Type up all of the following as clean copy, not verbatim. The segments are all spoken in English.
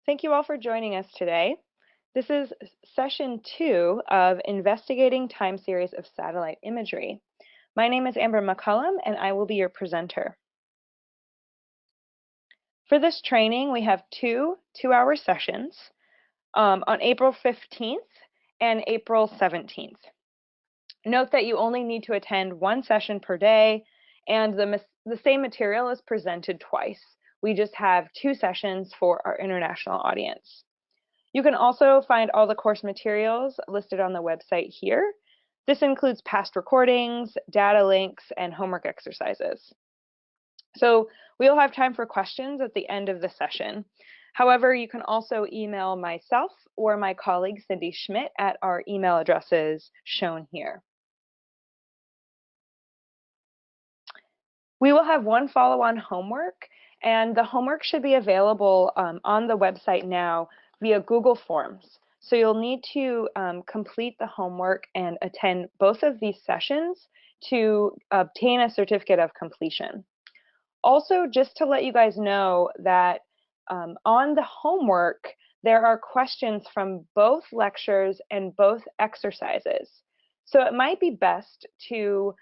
Thank you all for joining us today. This is session 2 of Investigating Time Series of Satellite Imagery. My name is Amber McCullum and I will be your presenter. For this training, we have two 2-hour sessions on April 15th and April 17th. Note that you only need to attend one session per day, and the same material is presented twice. We just have 2 sessions for our international audience. You can also find all the course materials listed on the website here. This includes past recordings, data links, and homework exercises. So we'll have time for questions at the end of the session. However, you can also email myself or my colleague Cindy Schmidt at our email addresses shown here. We will have one follow-on homework, and the homework should be available on the website now via Google Forms. So you'll need to complete the homework and attend both of these sessions to obtain a certificate of completion. Also, just to let you guys know that on the homework, there are questions from both lectures and both exercises. So it might be best to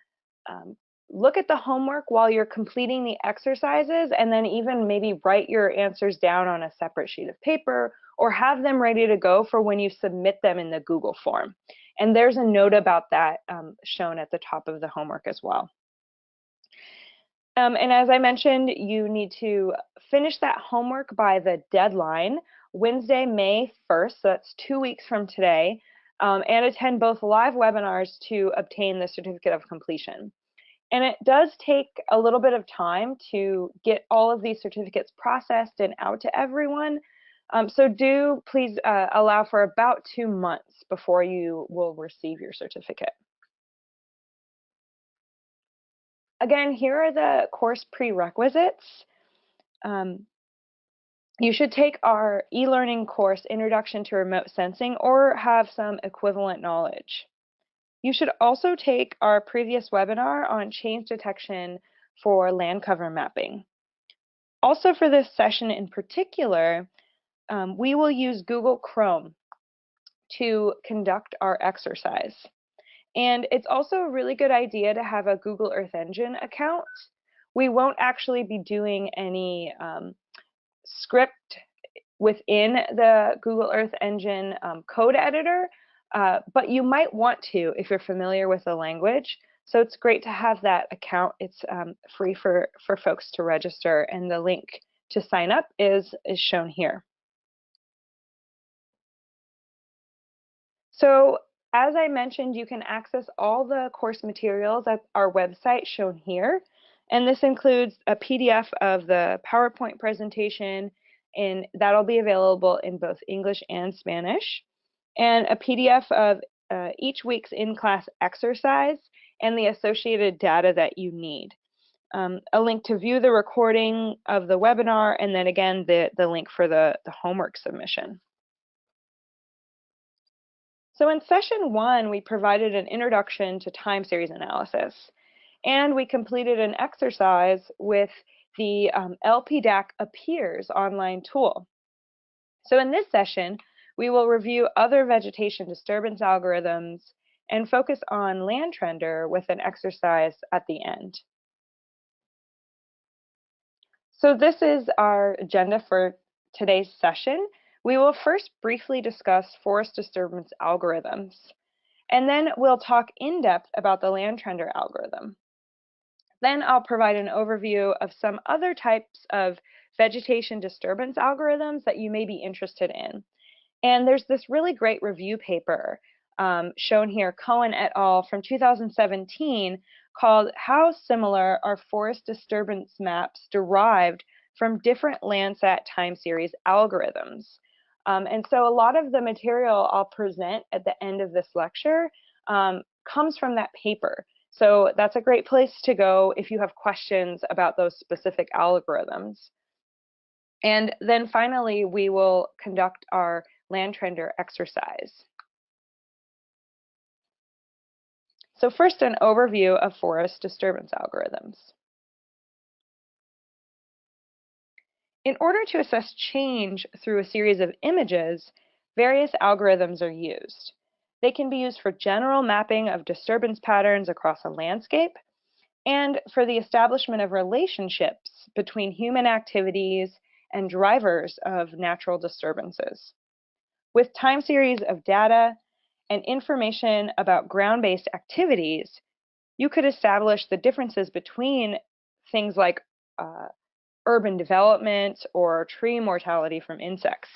look at the homework while you're completing the exercises, and then even maybe write your answers down on a separate sheet of paper or have them ready to go for when you submit them in the Google form. And there's a note about that shown at the top of the homework as well. And as I mentioned, you need to finish that homework by the deadline, Wednesday, May 1st, so that's 2 weeks from today, and attend both live webinars to obtain the certificate of completion. And it does take a little bit of time to get all of these certificates processed and out to everyone. So do please allow for about 2 months before you will receive your certificate. Again, here are the course prerequisites. You should take our e-learning course, Introduction to Remote Sensing, or have some equivalent knowledge. You should also take our previous webinar on change detection for land cover mapping. Also for this session in particular, we will use Google Chrome to conduct our exercise. And it's also a really good idea to have a Google Earth Engine account. We won't actually be doing any script within the Google Earth Engine code editor, but you might want to if you're familiar with the language. So it's great to have that account. It's free for folks to register, and the link to sign up is shown here. So as I mentioned, you can access all the course materials at our website shown here. And this includes a PDF of the PowerPoint presentation, and that'll be available in both English and Spanish, and a PDF of each week's in-class exercise and the associated data that you need. A link to view the recording of the webinar, and then again, the link for the homework submission. So in session 1, we provided an introduction to time series analysis, and we completed an exercise with the LPDAC Appears online tool. So in this session, we will review other vegetation disturbance algorithms and focus on Landtrender with an exercise at the end. So this is our agenda for today's session. We will first briefly discuss forest disturbance algorithms, and then we'll talk in depth about the Landtrender algorithm. Then I'll provide an overview of some other types of vegetation disturbance algorithms that you may be interested in. And there's this really great review paper shown here, Cohen et al. From 2017, called How Similar Are Forest Disturbance Maps Derived from Different Landsat Time Series Algorithms? And so a lot of the material I'll present at the end of this lecture comes from that paper. So that's a great place to go if you have questions about those specific algorithms. And then finally, we will conduct our Landtrender exercise. So first, an overview of forest disturbance algorithms. In order to assess change through a series of images, various algorithms are used. They can be used for general mapping of disturbance patterns across a landscape and for the establishment of relationships between human activities and drivers of natural disturbances. With time series of data and information about ground-based activities, you could establish the differences between things like urban development or tree mortality from insects.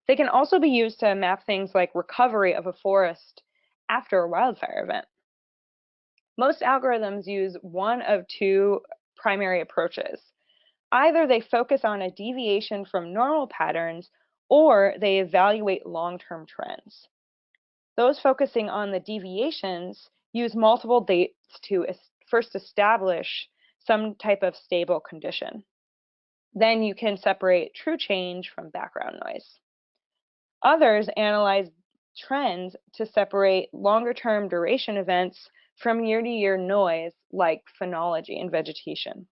They can also be used to map things like recovery of a forest after a wildfire event. Most algorithms use one of two primary approaches. Either they focus on a deviation from normal patterns or they evaluate long-term trends. Those focusing on the deviations use multiple dates to first establish some type of stable condition. Then you can separate true change from background noise. Others analyze trends to separate longer-term duration events from year-to-year noise like phenology in vegetation.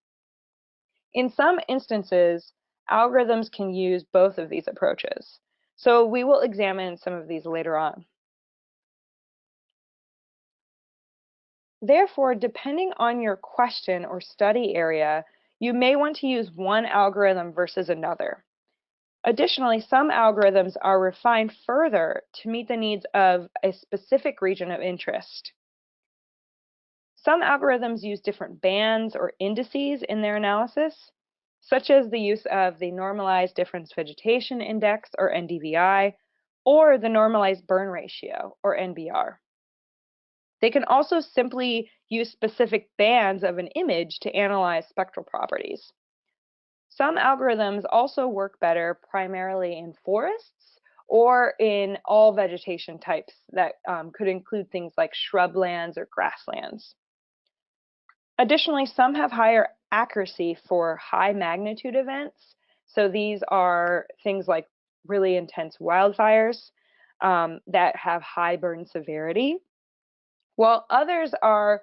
In some instances, algorithms can use both of these approaches. So we will examine some of these later on. Therefore, depending on your question or study area, you may want to use one algorithm versus another. Additionally, some algorithms are refined further to meet the needs of a specific region of interest. Some algorithms use different bands or indices in their analysis, such as the use of the Normalized Difference Vegetation Index, or NDVI, or the Normalized Burn Ratio, or NBR. They can also simply use specific bands of an image to analyze spectral properties. Some algorithms also work better primarily in forests or in all vegetation types that could include things like shrublands or grasslands. Additionally, some have higher accuracy for high magnitude events. So these are things like really intense wildfires that have high burn severity, while others are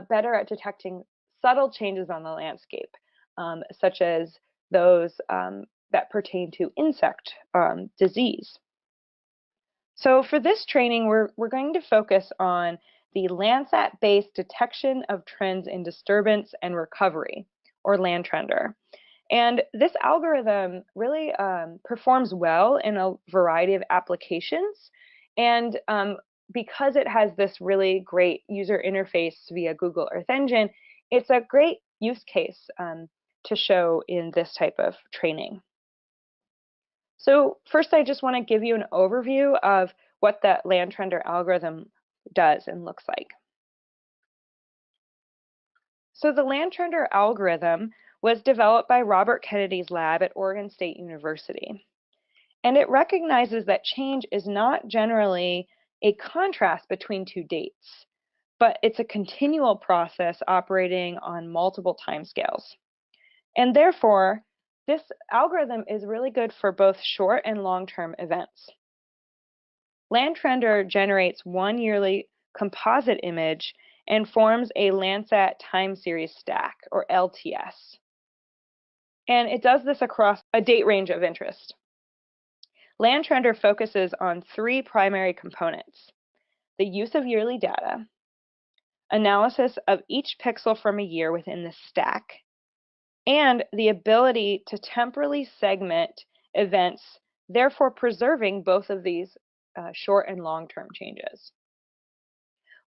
better at detecting subtle changes on the landscape, such as those that pertain to insect disease. So for this training, we're going to focus on the Landsat-based detection of trends in disturbance and recovery, or LandTrender. And this algorithm really performs well in a variety of applications. And because it has this really great user interface via Google Earth Engine, it's a great use case to show in this type of training. So first, I just want to give you an overview of what that LandTrender algorithm does and looks like. So the LandTrender algorithm was developed by Robert Kennedy's lab at Oregon State University. And it recognizes that change is not generally a contrast between two dates, but it's a continual process operating on multiple timescales. And therefore, this algorithm is really good for both short and long-term events. LandTrender generates one yearly composite image and forms a Landsat time series stack, or LTS. And it does this across a date range of interest. LandTrender focuses on three primary components: the use of yearly data, analysis of each pixel from a year within the stack, and the ability to temporally segment events, therefore preserving both of these short and long-term changes.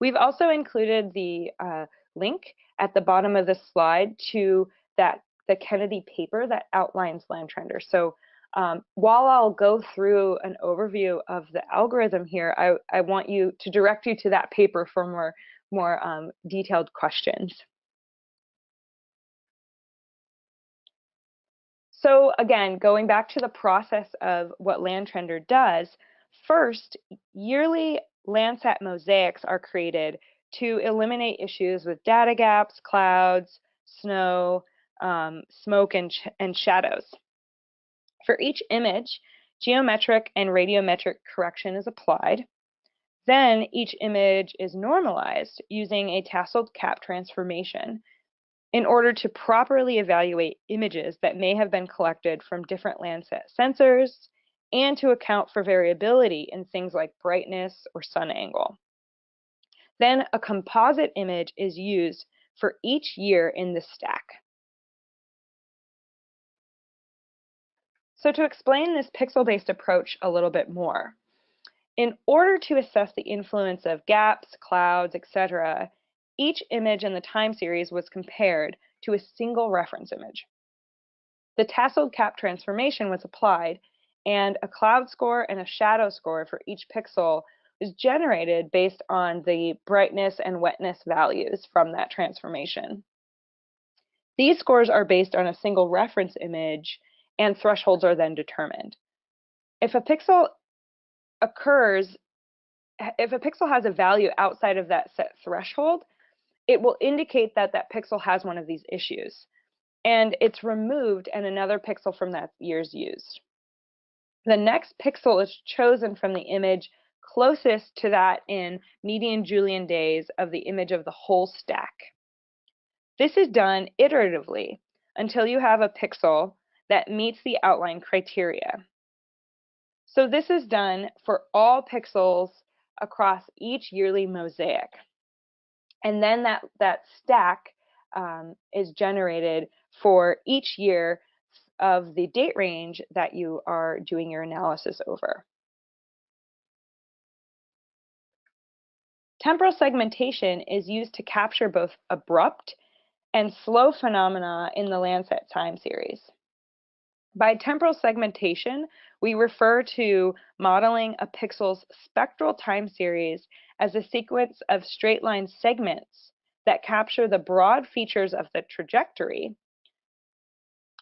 We've also included the link at the bottom of the slide to the Kennedy paper that outlines LandTrender. So while I'll go through an overview of the algorithm here, I want you to direct you to that paper for more detailed questions. So again, going back to the process of what LandTrender does, first, yearly Landsat mosaics are created to eliminate issues with data gaps, clouds, snow, smoke, and shadows. For each image, geometric and radiometric correction is applied. Then each image is normalized using a tasseled cap transformation. in order to properly evaluate images that may have been collected from different Landsat sensors and to account for variability in things like brightness or sun angle. Then a composite image is used for each year in the stack. So to explain this pixel-based approach a little bit more, in order to assess the influence of gaps, clouds, etc., each image in the time series was compared to a single reference image. The tasseled cap transformation was applied, and a cloud score and a shadow score for each pixel was generated based on the brightness and wetness values from that transformation. These scores are based on a single reference image, and thresholds are then determined. If a pixel has a value outside of that set threshold, it will indicate that that pixel has one of these issues, and it's removed and another pixel from that year is used. The next pixel is chosen from the image closest to that in median Julian days of the image of the whole stack. This is done iteratively until you have a pixel that meets the outline criteria. So this is done for all pixels across each yearly mosaic. And then that stack is generated for each year of the date range that you are doing your analysis over. Temporal segmentation is used to capture both abrupt and slow phenomena in the Landsat time series. By temporal segmentation, we refer to modeling a pixel's spectral time series as a sequence of straight-line segments that capture the broad features of the trajectory,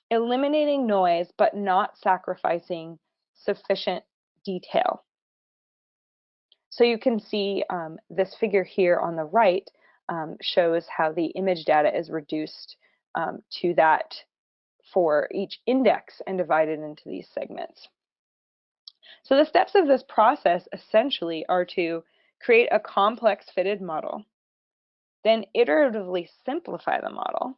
eliminating noise but not sacrificing sufficient detail. So you can see this figure here on the right shows how the image data is reduced to that for each index and divided into these segments. So the steps of this process essentially are to create a complex fitted model, then iteratively simplify the model,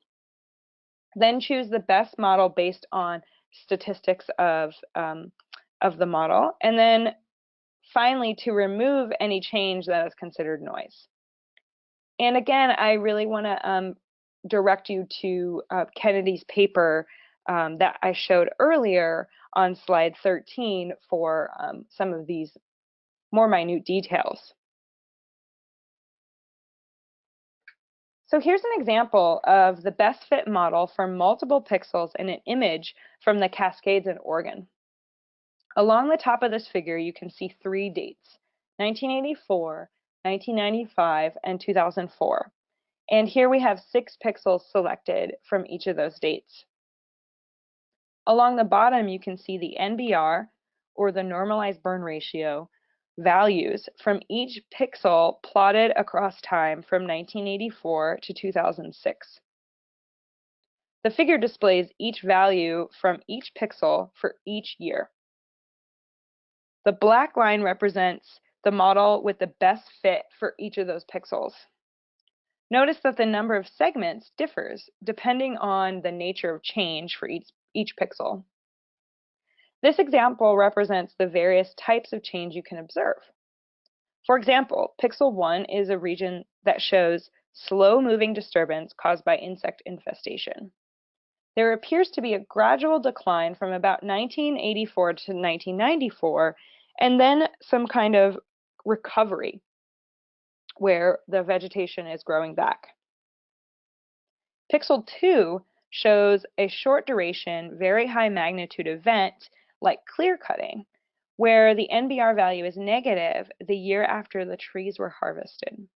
then choose the best model based on statistics of the model, and then finally to remove any change that is considered noise. And again, I really want to direct you to Kennedy's paper that I showed earlier on slide 13 for some of these more minute details. So here's an example of the best fit model for multiple pixels in an image from the Cascades in Oregon. Along the top of this figure, you can see 3 dates, 1984, 1995, and 2004. And here we have 6 pixels selected from each of those dates. Along the bottom, you can see the NBR, or the normalized burn ratio, values from each pixel plotted across time from 1984 to 2006. The figure displays each value from each pixel for each year. The black line represents the model with the best fit for each of those pixels. Notice that the number of segments differs depending on the nature of change for each pixel. This example represents the various types of change you can observe. For example, pixel 1 is a region that shows slow-moving disturbance caused by insect infestation. There appears to be a gradual decline from about 1984 to 1994, and then some kind of recovery where the vegetation is growing back. Pixel 2 shows a short duration, very high magnitude event like clear cutting, where the NBR value is negative the year after the trees were harvested.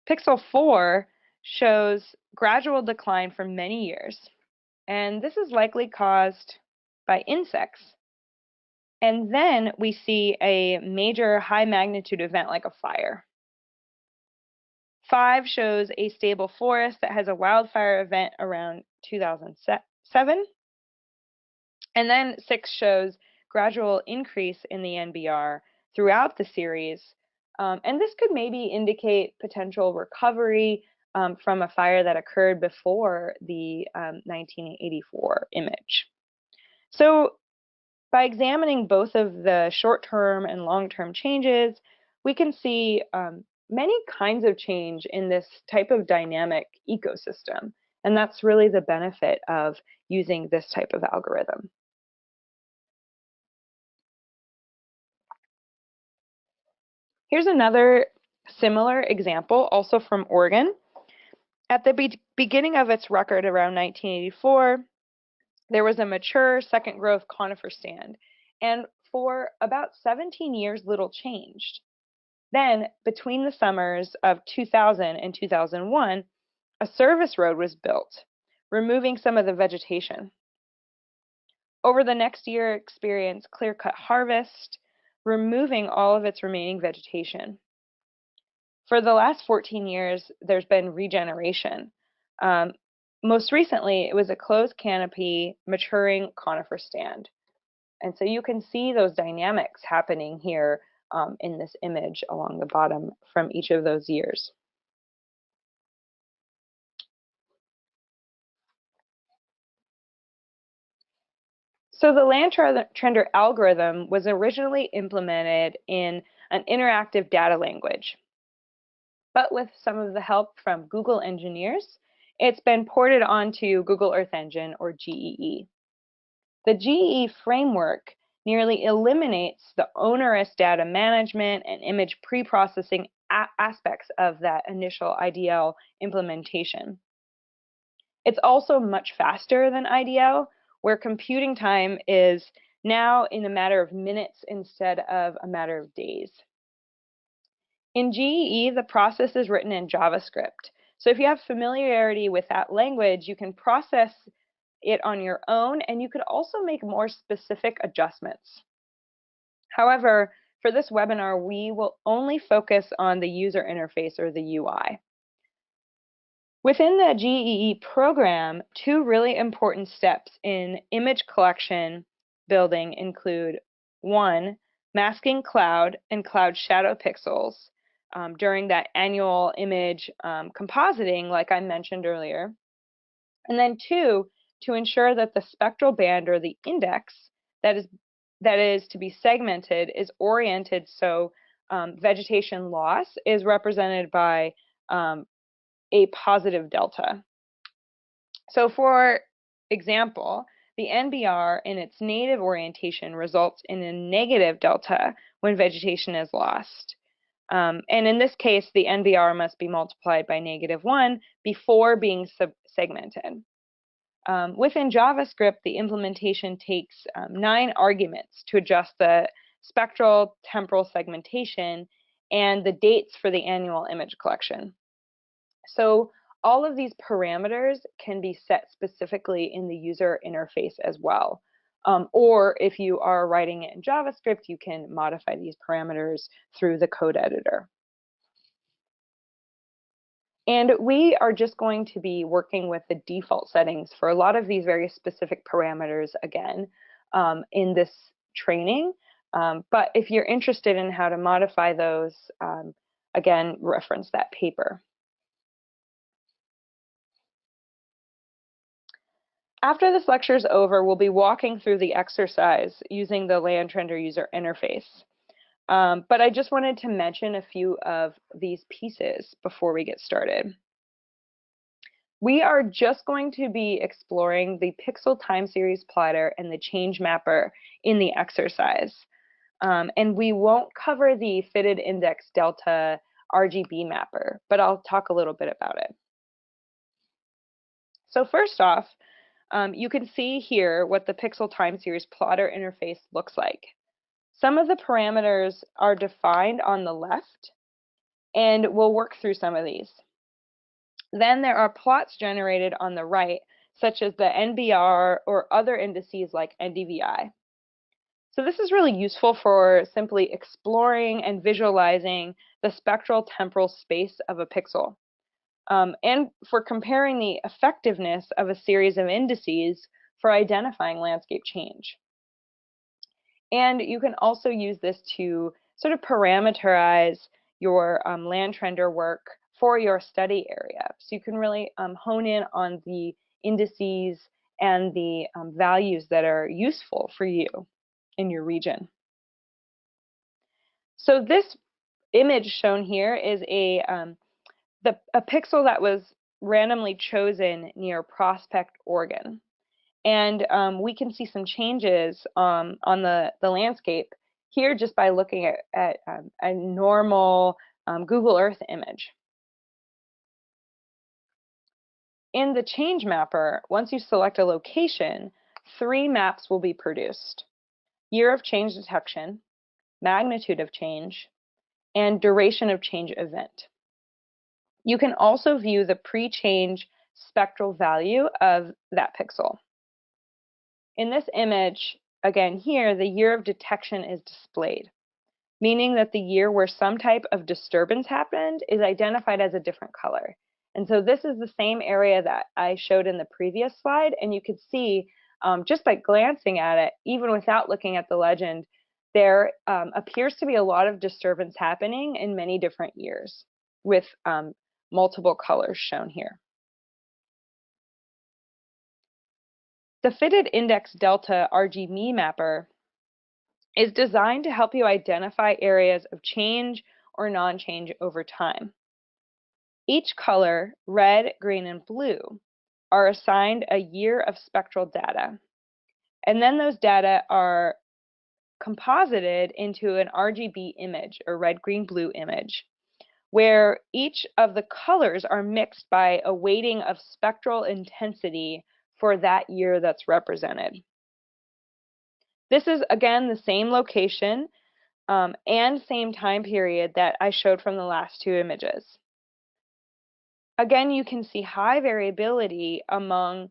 Pixel 4 shows gradual decline for many years, and this is likely caused by insects. And then we see a major high magnitude event like a fire. 5 shows a stable forest that has a wildfire event around 2007. And then 6 shows gradual increase in the NBR throughout the series. And this could maybe indicate potential recovery from a fire that occurred before the 1984 image. So by examining both of the short-term and long-term changes, we can see many kinds of change in this type of dynamic ecosystem. And that's really the benefit of using this type of algorithm. Here's another similar example, also from Oregon. At the beginning of its record around 1984, there was a mature second growth conifer stand. And for about 17 years, little changed. Then, between the summers of 2000 and 2001, a service road was built, removing some of the vegetation. Over the next year, experienced clear-cut harvest, removing all of its remaining vegetation. For the last 14 years, there's been regeneration. Most recently, it was a closed canopy, maturing conifer stand. And so you can see those dynamics happening here in this image along the bottom from each of those years. So the land trender algorithm was originally implemented in an interactive data language. But with some of the help from Google engineers, it's been ported onto Google Earth Engine, or GEE. The GEE framework nearly eliminates the onerous data management and image pre-processing aspects of that initial IDL implementation. It's also much faster than IDL, where computing time is now in a matter of minutes instead of a matter of days. In GEE, the process is written in JavaScript. So if you have familiarity with that language, you can process it on your own, and you could also make more specific adjustments. However, for this webinar, we will only focus on the user interface, or the UI. Within the GEE program, two really important steps in image collection building include: one, masking cloud and cloud shadow pixels during that annual image compositing, like I mentioned earlier. And then two, to ensure that the spectral band, or the index, that is to be segmented is oriented so vegetation loss is represented by a positive delta. So for example, the NBR in its native orientation results in a negative delta when vegetation is lost. And in this case, the NBR must be multiplied by -1 before being segmented. Within JavaScript, the implementation takes 9 arguments to adjust the spectral temporal segmentation and the dates for the annual image collection. So all of these parameters can be set specifically in the user interface as well. Or if you are writing it in JavaScript, you can modify these parameters through the code editor. And we are just going to be working with the default settings for a lot of these very specific parameters again in this training. But if you're interested in how to modify those, again, reference that paper. After this lecture is over, we'll be walking through the exercise using the Land Trender user interface. But I just wanted to mention a few of these pieces before we get started. We are just going to be exploring the pixel time series plotter and the change mapper in the exercise. And we won't cover the fitted index delta RGB mapper, but I'll talk a little bit about it. So first off, you can see here what the pixel time series plotter interface looks like. Some of the parameters are defined on the left, and we'll work through some of these. Then there are plots generated on the right, such as the NBR or other indices like NDVI. So this is really useful for simply exploring and visualizing the spectral temporal space of a pixel, and for comparing the effectiveness of a series of indices for identifying landscape change. And you can also use this to sort of parameterize your land trender work for your study area. So you can really hone in on the indices and the values that are useful for you in your region. So this image shown here is a pixel that was randomly chosen near Prospect, Oregon. And we can see some changes on the landscape here just by looking at a normal Google Earth image. In the change mapper, once you select a location, 3 maps will be produced: year of change detection, magnitude of change, and duration of change event. You can also view the pre-change spectral value of that pixel. In this image, again here, the year of detection is displayed, meaning that the year where some type of disturbance happened is identified as a different color. And so this is the same area that I showed in the previous slide, and you could see just by glancing at it, even without looking at the legend, there appears to be a lot of disturbance happening in many different years with multiple colors shown here. The Fitted Index Delta RGB mapper is designed to help you identify areas of change or non-change over time. Each color, red, green, and blue, are assigned a year of spectral data. And then those data are composited into an RGB image, or red, green, blue image, where each of the colors are mixed by a weighting of spectral intensity for that year that's represented. This is, again, the same location and same time period that I showed from the last 2 images. Again, you can see high variability among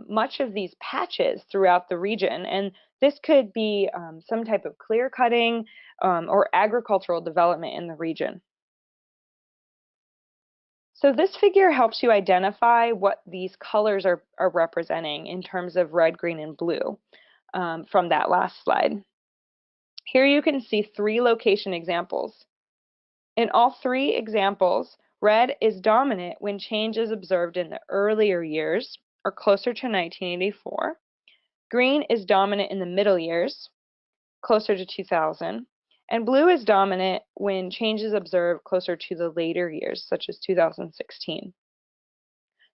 much of these patches throughout the region, and this could be some type of clear cutting or agricultural development in the region. So this figure helps you identify what these colors are representing in terms of red, green, and blue from that last slide. Here you can see 3 location examples. In all 3 examples, red is dominant when change is observed in the earlier years, or closer to 1984. Green is dominant in the middle years, closer to 2000. And blue is dominant when change is observed closer to the later years, such as 2016.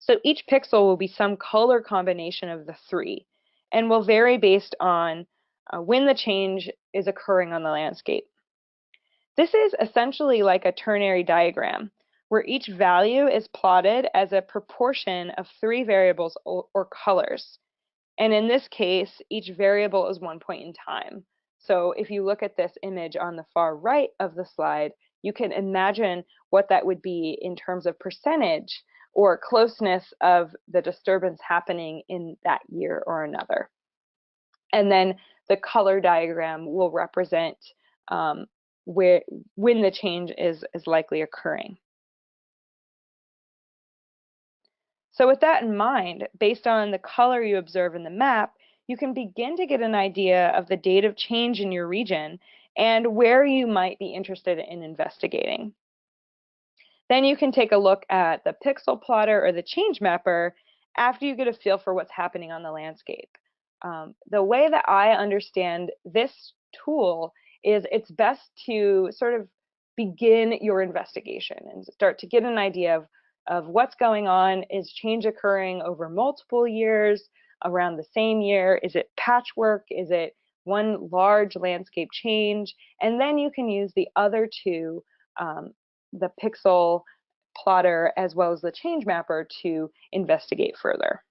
So each pixel will be some color combination of the 3 and will vary based on when the change is occurring on the landscape. This is essentially like a ternary diagram, where each value is plotted as a proportion of 3 variables or colors. And in this case, each variable is 1 point in time. So if you look at this image on the far right of the slide, you can imagine what that would be in terms of percentage or closeness of the disturbance happening in that year or another. And then the color diagram will represent when the change is likely occurring. So with that in mind, based on the color you observe in the map, you can begin to get an idea of the date of change in your region and where you might be interested in investigating. Then you can take a look at the pixel plotter or the change mapper after you get a feel for what's happening on the landscape. The way that I understand this tool is it's best to sort of begin your investigation and start to get an idea of what's going on. Is change occurring over multiple years, around the same year? Is it patchwork? Is it one large landscape change? And then you can use the other 2, the pixel plotter as well as the change mapper, to investigate further.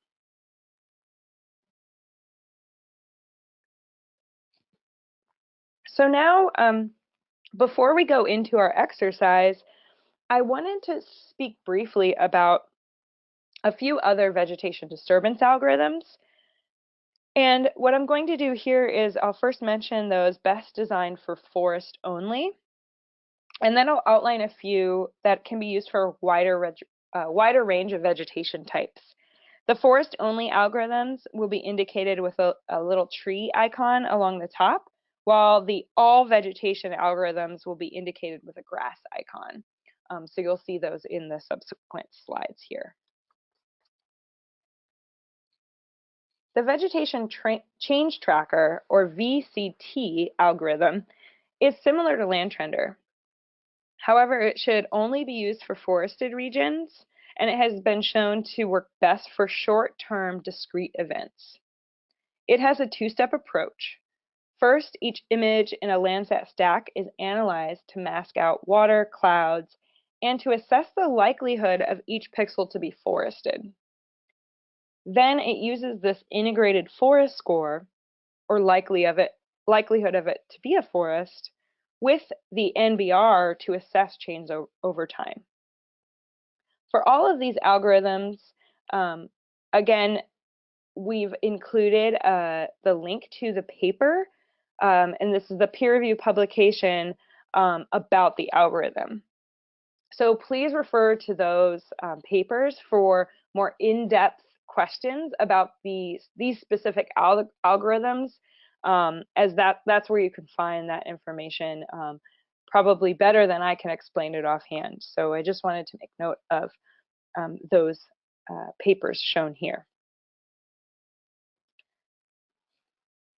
So now, before we go into our exercise, I wanted to speak briefly about a few other vegetation disturbance algorithms. And what I'm going to do here is I'll first mention those best designed for forest only, and then I'll outline a few that can be used for a wider range of vegetation types. The forest only algorithms will be indicated with a little tree icon along the top, while the all vegetation algorithms will be indicated with a grass icon So you'll see those in the subsequent slides here. The Vegetation Change Tracker, or VCT algorithm, is similar to Landtrender. However, it should only be used for forested regions, and it has been shown to work best for short-term discrete events. It has a two-step approach. First, each image in a Landsat stack is analyzed to mask out water, clouds, and to assess the likelihood of each pixel to be forested. Then it uses this integrated forest score, or likelihood of it to be a forest, with the NBR to assess change over time. For all of these algorithms, again, we've included the link to the paper, and this is the peer-reviewed publication about the algorithm. So please refer to those papers for more in-depth questions about these specific algorithms, as that's where you can find that information probably better than I can explain it offhand. So I just wanted to make note of those papers shown here.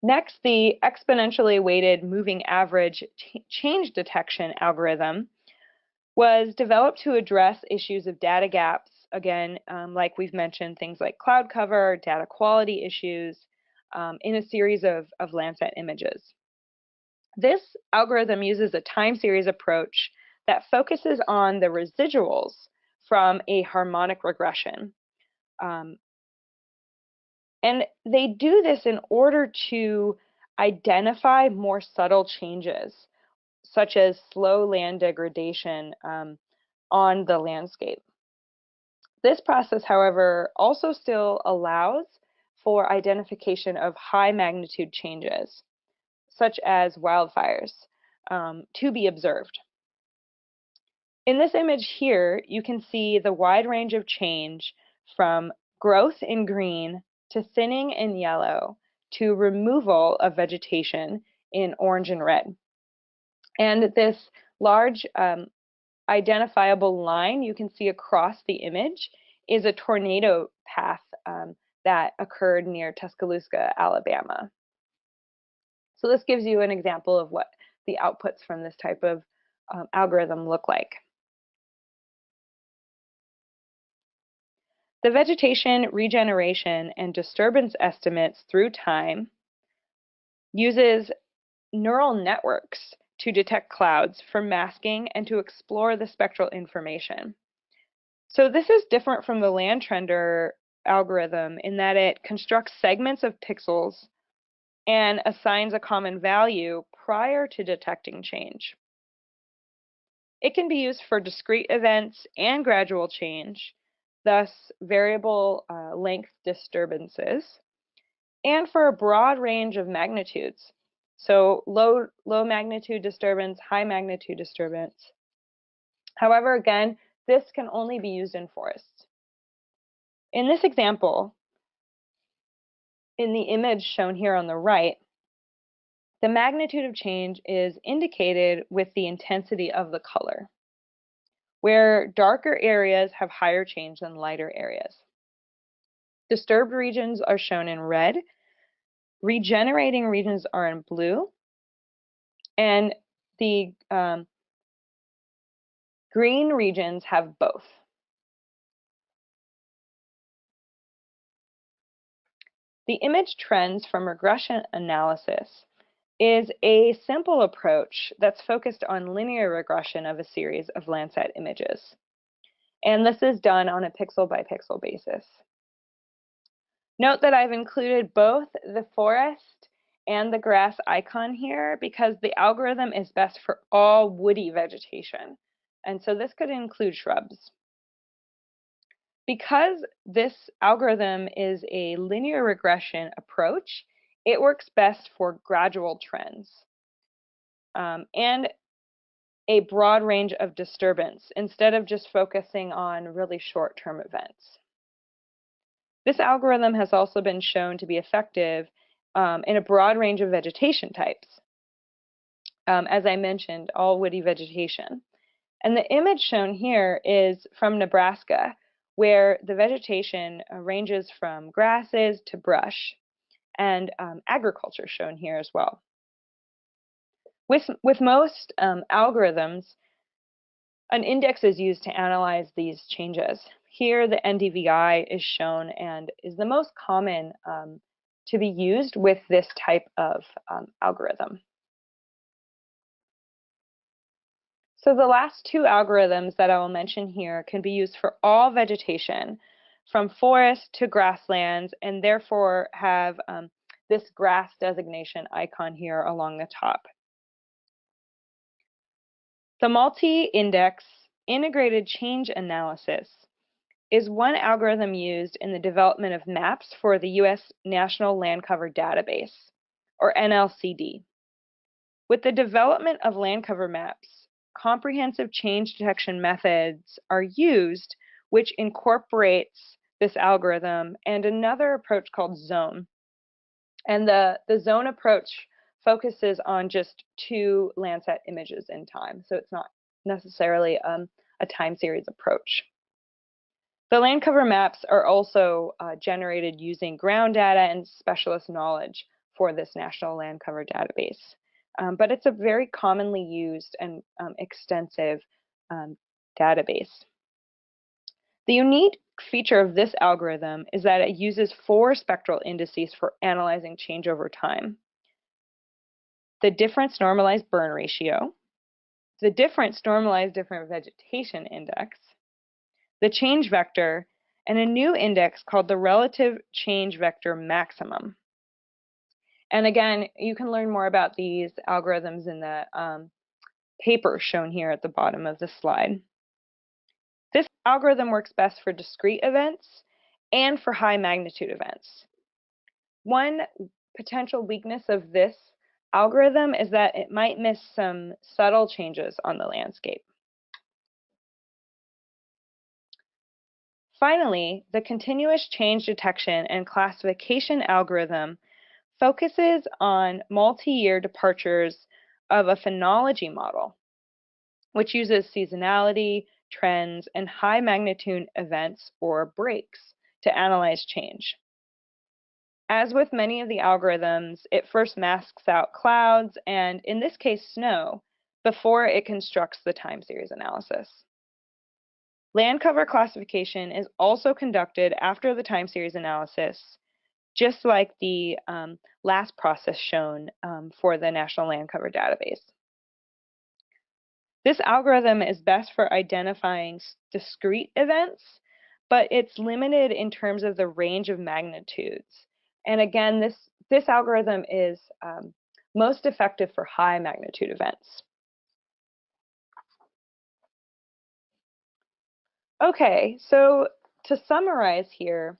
Next, the exponentially weighted moving average change detection algorithm was developed to address issues of data gaps, again, like we've mentioned, things like cloud cover, data quality issues, in a series of Landsat images. This algorithm uses a time series approach that focuses on the residuals from a harmonic regression. And they do this in order to identify more subtle changes, such as slow land degradation on the landscape. This process, however, also still allows for identification of high magnitude changes, such as wildfires, to be observed. In this image here, you can see the wide range of change from growth in green to thinning in yellow to removal of vegetation in orange and red. And this large identifiable line you can see across the image is a tornado path that occurred near Tuscaloosa, Alabama. So this gives you an example of what the outputs from this type of algorithm look like. The vegetation regeneration and disturbance estimates through time uses neural networks to detect clouds for masking and to explore the spectral information. So this is different from the Landtrender algorithm in that it constructs segments of pixels and assigns a common value prior to detecting change. It can be used for discrete events and gradual change, thus variable length disturbances, and for a broad range of magnitudes. So low magnitude disturbance, high magnitude disturbance. However, again, this can only be used in forests. In this example, in the image shown here on the right, the magnitude of change is indicated with the intensity of the color, where darker areas have higher change than lighter areas. Disturbed regions are shown in red, regenerating regions are in blue, and the green regions have both. The image trends from regression analysis is a simple approach that's focused on linear regression of a series of Landsat images. And this is done on a pixel by pixel basis. Note that I've included both the forest and the grass icon here because the algorithm is best for all woody vegetation. And so this could include shrubs. Because this algorithm is a linear regression approach, it works best for gradual trends and a broad range of disturbance instead of just focusing on really short-term events. This algorithm has also been shown to be effective in a broad range of vegetation types. As I mentioned, all woody vegetation. And the image shown here is from Nebraska, where the vegetation ranges from grasses to brush, and agriculture shown here as well. With most algorithms, an index is used to analyze these changes. Here, the NDVI is shown and is the most common to be used with this type of algorithm. So the last two algorithms that I will mention here can be used for all vegetation, from forest to grasslands, and therefore have this grass designation icon here along the top. The multi-index integrated change analysis is one algorithm used in the development of maps for the U.S. National Land Cover Database, or NLCD. With the development of land cover maps, comprehensive change detection methods are used, which incorporates this algorithm and another approach called zone. And the zone approach focuses on just two Landsat images in time, so it's not necessarily a time series approach. The land cover maps are also generated using ground data and specialist knowledge for this National Land Cover Database. But it's a very commonly used and extensive database. The unique feature of this algorithm is that it uses 4 spectral indices for analyzing change over time: the difference normalized burn ratio, the difference normalized different vegetation index, the change vector, and a new index called the relative change vector maximum. And again, you can learn more about these algorithms in the paper shown here at the bottom of the slide. This algorithm works best for discrete events and for high magnitude events. One potential weakness of this algorithm is that it might miss some subtle changes on the landscape. Finally, the continuous change detection and classification algorithm focuses on multi-year departures of a phenology model, which uses seasonality, trends, and high magnitude events or breaks to analyze change. As with many of the algorithms, it first masks out clouds, and in this case snow, before it constructs the time series analysis. Land cover classification is also conducted after the time series analysis, just like the last process shown for the National Land Cover Database. This algorithm is best for identifying discrete events, but it's limited in terms of the range of magnitudes. And again, this algorithm is most effective for high magnitude events. Okay, so to summarize here,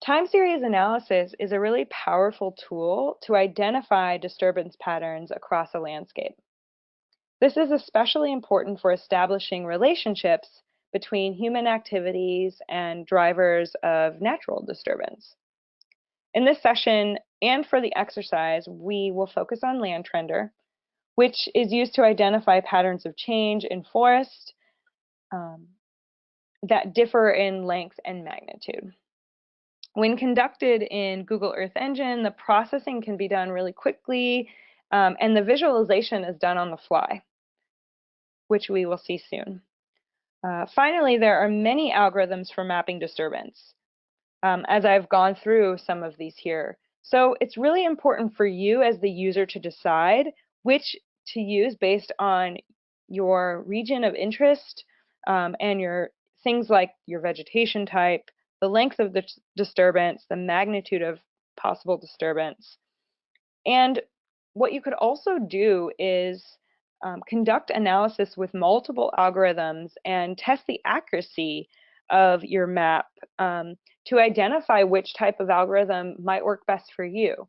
time series analysis is a really powerful tool to identify disturbance patterns across a landscape. This is especially important for establishing relationships between human activities and drivers of natural disturbance. In this session and for the exercise, we will focus on Land Trender, which is used to identify patterns of change in forest that differ in length and magnitude. When conducted in Google Earth Engine, the processing can be done really quickly, and the visualization is done on the fly, which we will see soon. Finally, there are many algorithms for mapping disturbance, as I've gone through some of these here. So it's really important for you as the user to decide which to use based on your region of interest and your things like your vegetation type, the length of the disturbance, the magnitude of possible disturbance. And what you could also do is conduct analysis with multiple algorithms and test the accuracy of your map to identify which type of algorithm might work best for you.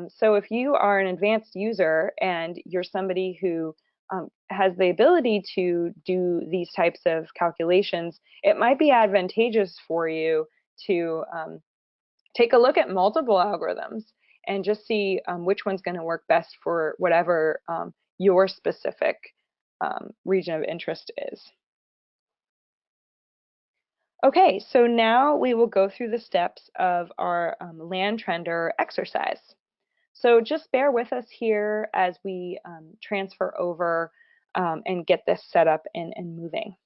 So if you are an advanced user and you're somebody who has the ability to do these types of calculations, it might be advantageous for you to take a look at multiple algorithms and just see which one's going to work best for whatever your specific region of interest is. Okay, so now we will go through the steps of our land trender exercise. So just bear with us here as we transfer over and get this set up and moving.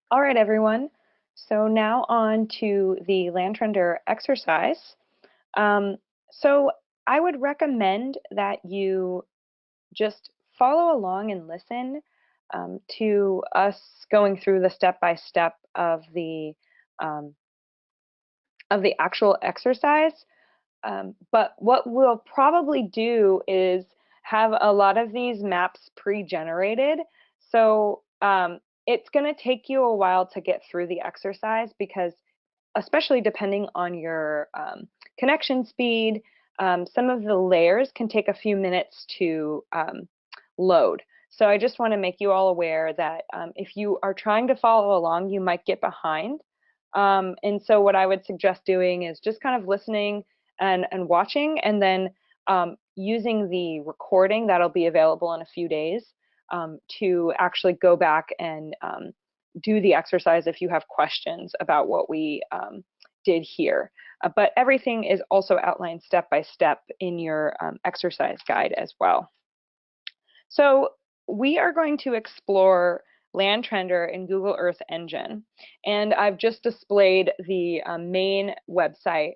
All right, everyone. So now on to the land trender exercise. So I would recommend that you just follow along and listen to us going through the step-by-step of the actual exercise. But what we'll probably do is have a lot of these maps pre-generated. So it's going to take you a while to get through the exercise because, especially depending on your connection speed, some of the layers can take a few minutes to load. So I just want to make you all aware that if you are trying to follow along, you might get behind. And so what I would suggest doing is just kind of listening and watching, and then using the recording that'll be available in a few days to actually go back and do the exercise if you have questions about what we did here. But everything is also outlined step by step in your exercise guide as well. So we are going to explore Land Trender in Google Earth Engine, and I've just displayed the main website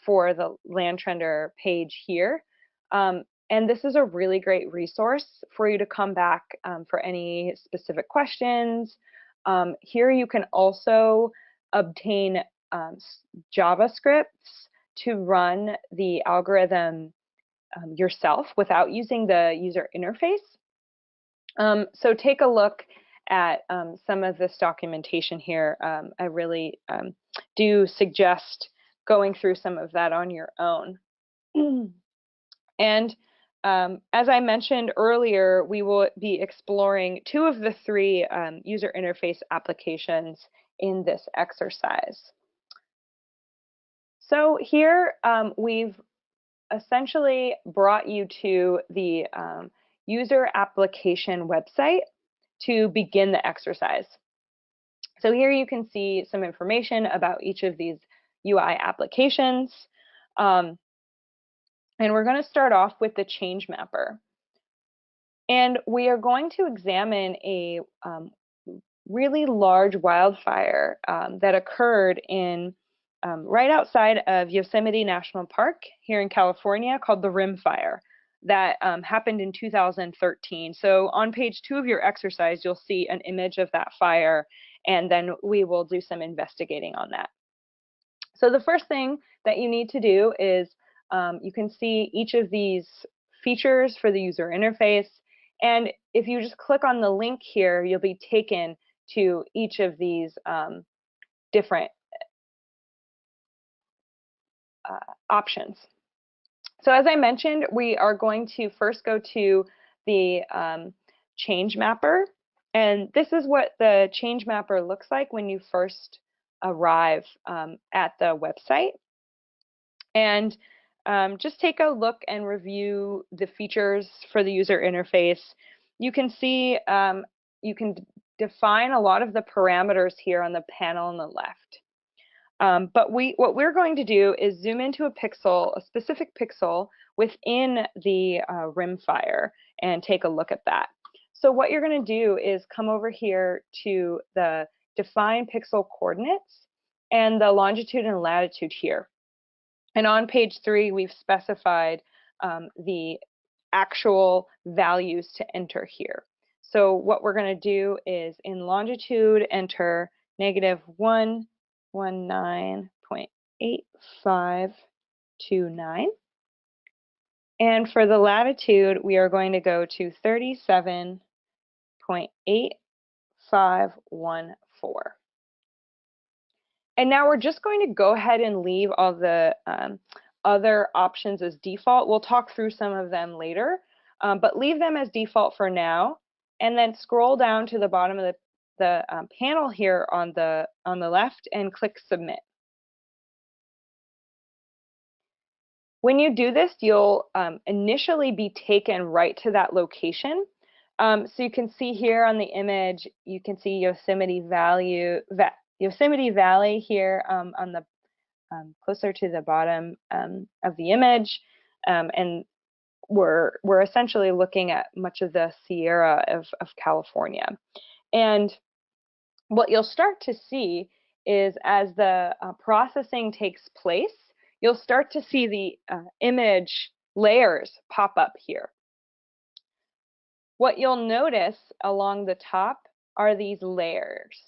for the Land Trender page here. And this is a really great resource for you to come back for any specific questions. Here you can also obtain JavaScripts to run the algorithm yourself without using the user interface. So take a look at some of this documentation here. I really do suggest going through some of that on your own. And as I mentioned earlier, we will be exploring 2 of the 3 user interface applications in this exercise. So here we've essentially brought you to the user application website to begin the exercise. So here you can see some information about each of these UI applications. And we're going to start off with the change mapper. And we are going to examine a really large wildfire that occurred in right outside of Yosemite National Park here in California, called the Rim Fire, that happened in 2013. So on page 2 of your exercise, you'll see an image of that fire, and then we will do some investigating on that. So the first thing that you need to do is you can see each of these features for the user interface, and if you just click on the link here, you'll be taken to each of these different options. So as I mentioned, we are going to first go to the change mapper, and this is what the change mapper looks like when you first arrive at the website. And just take a look and review the features for the user interface. You can see you can define a lot of the parameters here on the panel on the left. But what we're going to do is zoom into a pixel, a specific pixel within the rimfire, and take a look at that. So what you're going to do is come over here to the define pixel coordinates and the longitude and latitude here. And on page 3, we've specified the actual values to enter here. So what we're going to do is in longitude enter -119.8529, and for the latitude we are going to go to 37.8514. And now we're just going to go ahead and leave all the other options as default. We'll talk through some of them later, but leave them as default for now, and then scroll down to the bottom of the panel here on the left and click submit. When you do this, you'll initially be taken right to that location. So you can see here on the image, you can see Yosemite Valley here on the closer to the bottom of the image, and we're essentially looking at much of the Sierra of California. And what you'll start to see is as the processing takes place, you'll start to see the image layers pop up here. What you'll notice along the top are these layers.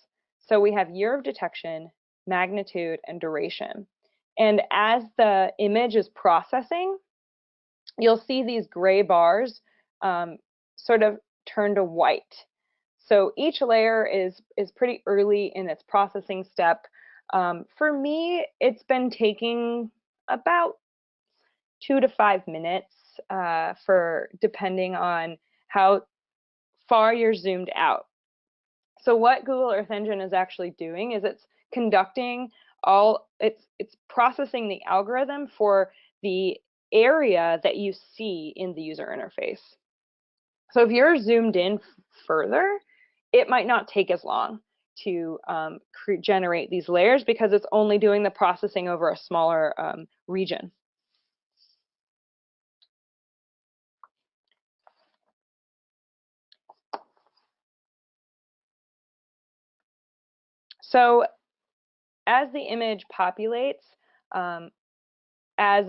So we have year of detection, magnitude, and duration. And as the image is processing, you'll see these gray bars sort of turn to white. So each layer is pretty early in its processing step. For me, it's been taking about 2 to 5 minutes for depending on how far you're zoomed out. So what Google Earth Engine is actually doing is it's conducting it's processing the algorithm for the area that you see in the user interface. So if you're zoomed in further, it might not take as long to generate these layers because it's only doing the processing over a smaller region. So as the image populates, as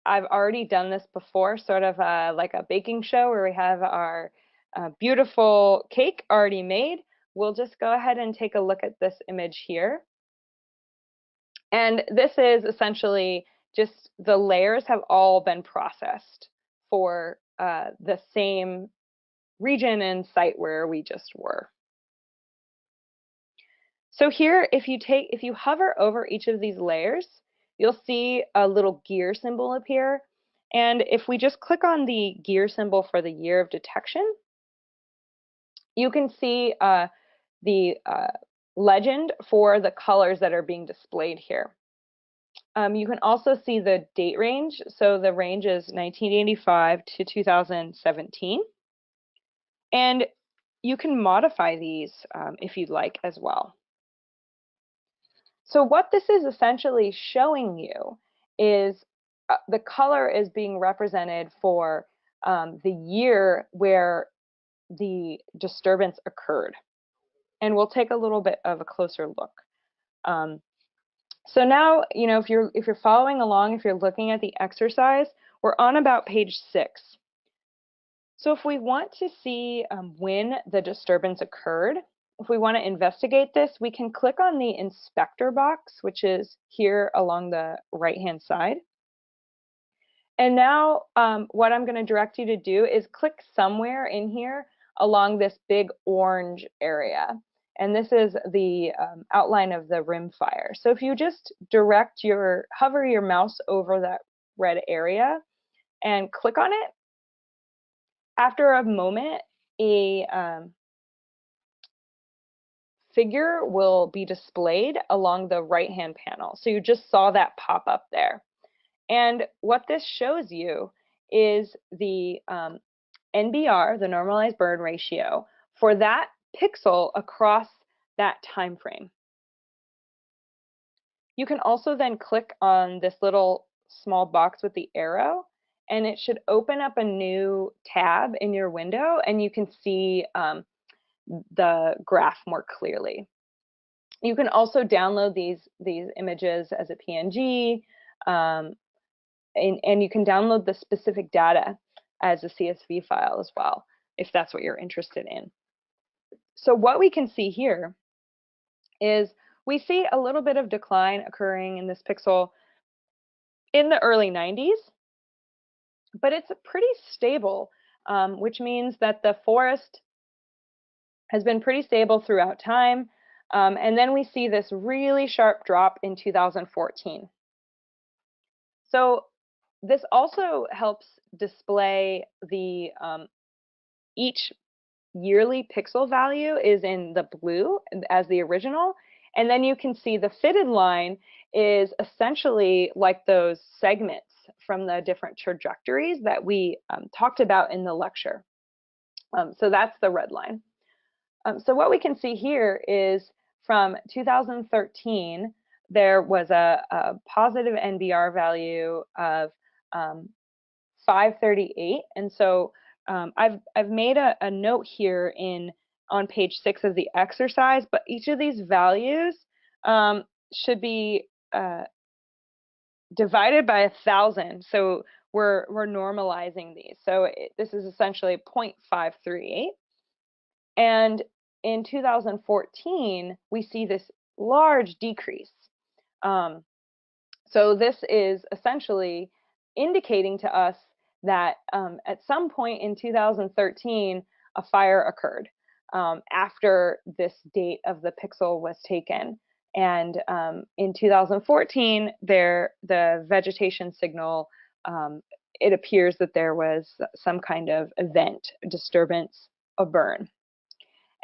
I've already done this before, sort of like a baking show where we have our beautiful cake already made, we'll just go ahead and take a look at this image here. And this is essentially just the layers have all been processed for the same region and site where we just were. So here, if you hover over each of these layers, you'll see a little gear symbol appear. And if we just click on the gear symbol for the year of detection, you can see the legend for the colors that are being displayed here. You can also see the date range. So the range is 1985 to 2017. And you can modify these if you'd like as well. So what this is essentially showing you is the color is being represented for the year where the disturbance occurred. And we'll take a little bit of a closer look. So now, you know, if you're following along, if you're looking at the exercise, we're on about page 6. So if we want to see when the disturbance occurred, if we want to investigate this, we can click on the inspector box, which is here along the right-hand side. And now what I'm going to direct you to do is click somewhere in here along this big orange area. And this is the outline of the rimfire. So if you just hover your mouse over that red area and click on it, after a moment, a figure will be displayed along the right-hand panel. So you just saw that pop up there. And what this shows you is the NBR, the normalized burn ratio, for that pixel across that time frame. You can also then click on this little small box with the arrow, and it should open up a new tab in your window, and you can see the graph more clearly. You can also download these images as a PNG, and you can download the specific data as a CSV file as well, if that's what you're interested in. So what we can see here is we see a little bit of decline occurring in this pixel in the early 90s, but it's pretty stable, which means that the forest has been pretty stable throughout time. And then we see this really sharp drop in 2014. So this also helps display the each yearly pixel value is in the blue as the original, and then you can see the fitted line is essentially like those segments from the different trajectories that we talked about in the lecture. So that's the red line. So what we can see here is from 2013, there was a positive NBR value of 538, and so I've made a note here on page 6 of the exercise, but each of these values should be divided by 1,000. So we're normalizing these. So this is essentially 0.538. And in 2014, we see this large decrease. So this is essentially indicating to us that at some point in 2013, a fire occurred after this date of the pixel was taken. And in 2014, the vegetation signal, it appears that there was some kind of event, disturbance, a burn.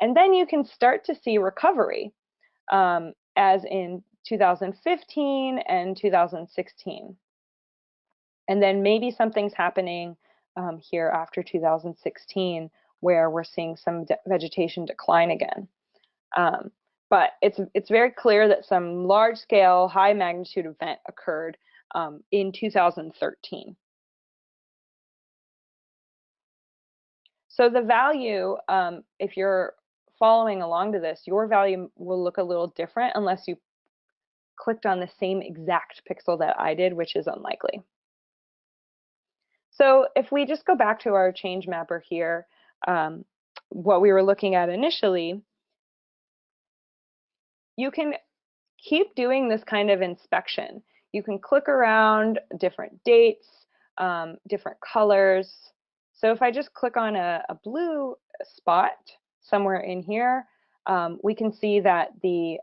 And then you can start to see recovery, as in 2015 and 2016. And then maybe something's happening here after 2016 where we're seeing some vegetation decline again. But it's very clear that some large-scale, high-magnitude event occurred in 2013. So the value, if you're following along to this, your value will look a little different unless you clicked on the same exact pixel that I did, which is unlikely. So if we just go back to our change mapper here, what we were looking at initially, you can keep doing this kind of inspection. You can click around different dates, different colors. So if I just click on a blue spot somewhere in here, we can see that the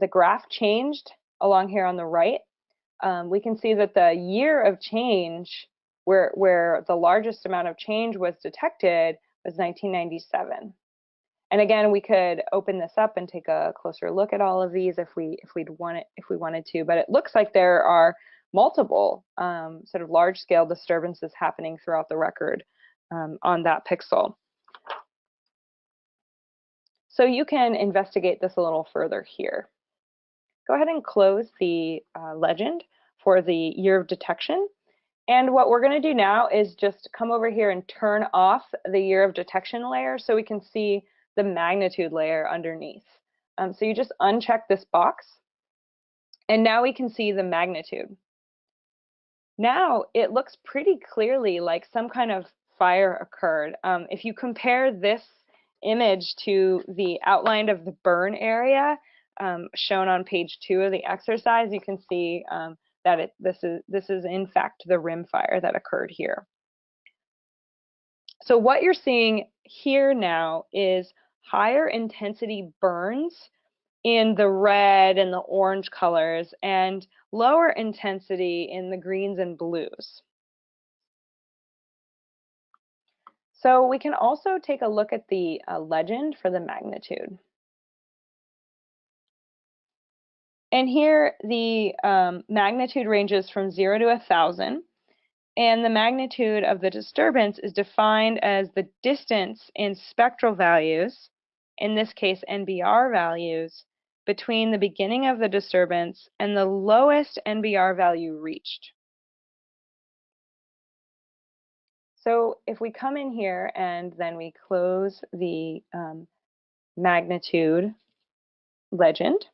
graph changed along here on the right. We can see that the year of change, where the largest amount of change was detected, was 1997. And again, we could open this up and take a closer look at all of these if we wanted to. But it looks like there are multiple sort of large-scale disturbances happening throughout the record on that pixel. So you can investigate this a little further here. Go ahead and close the legend for the year of detection. And what we're going to do now is just come over here and turn off the year of detection layer so we can see the magnitude layer underneath. So you just uncheck this box, and now we can see the magnitude. Now it looks pretty clearly like some kind of fire occurred. If you compare this image to the outline of the burn area shown on page 2 of the exercise, you can see that this is in fact the rim fire that occurred here. So what you're seeing here now is higher intensity burns in the red and the orange colors and lower intensity in the greens and blues. So we can also take a look at the legend for the magnitude. And here the magnitude ranges from 0 to 1,000. And the magnitude of the disturbance is defined as the distance in spectral values, in this case NBR values, between the beginning of the disturbance and the lowest NBR value reached. So if we come in here and then we close the magnitude legend,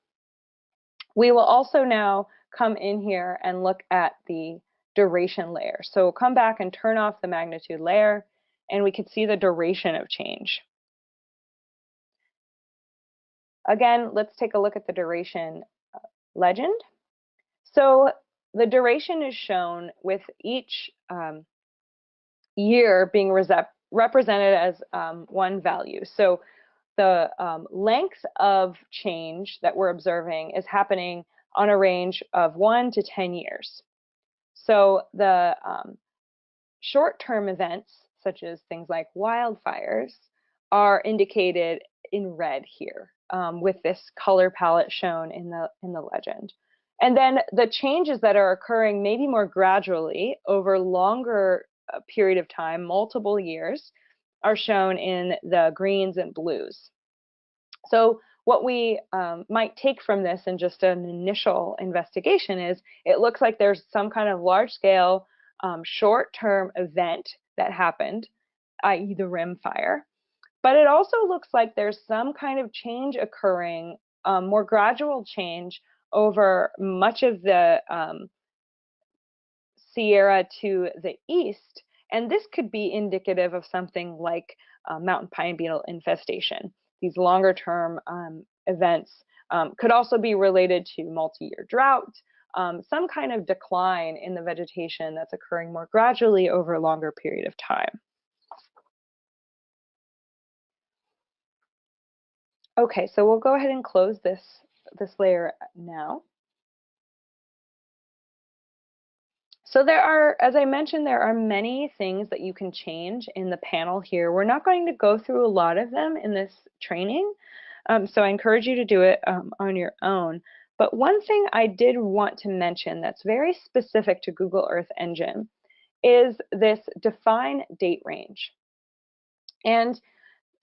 we will also now come in here and look at the duration layer. So we'll come back and turn off the magnitude layer, and we can see the duration of change. Again, let's take a look at the duration legend. So the duration is shown with each year being represented as one value. So the length of change that we're observing is happening on a range of 1 to 10 years. So the short-term events, such as things like wildfires, are indicated in red here with this color palette shown in the legend. And then the changes that are occurring maybe more gradually over longer period of time, multiple years, are shown in the greens and blues. So what we might take from this in just an initial investigation is it looks like there's some kind of large-scale short-term event that happened, i.e. the rim fire. But it also looks like there's some kind of change occurring, more gradual change over much of the Sierra to the east, and this could be indicative of something like mountain pine beetle infestation. These longer term events could also be related to multi-year drought, some kind of decline in the vegetation that's occurring more gradually over a longer period of time. Okay, so we'll go ahead and close this layer now. So there are, as I mentioned, there are many things that you can change in the panel here. We're not going to go through a lot of them in this training, so I encourage you to do it on your own. But one thing I did want to mention that's very specific to Google Earth Engine is this define date range. And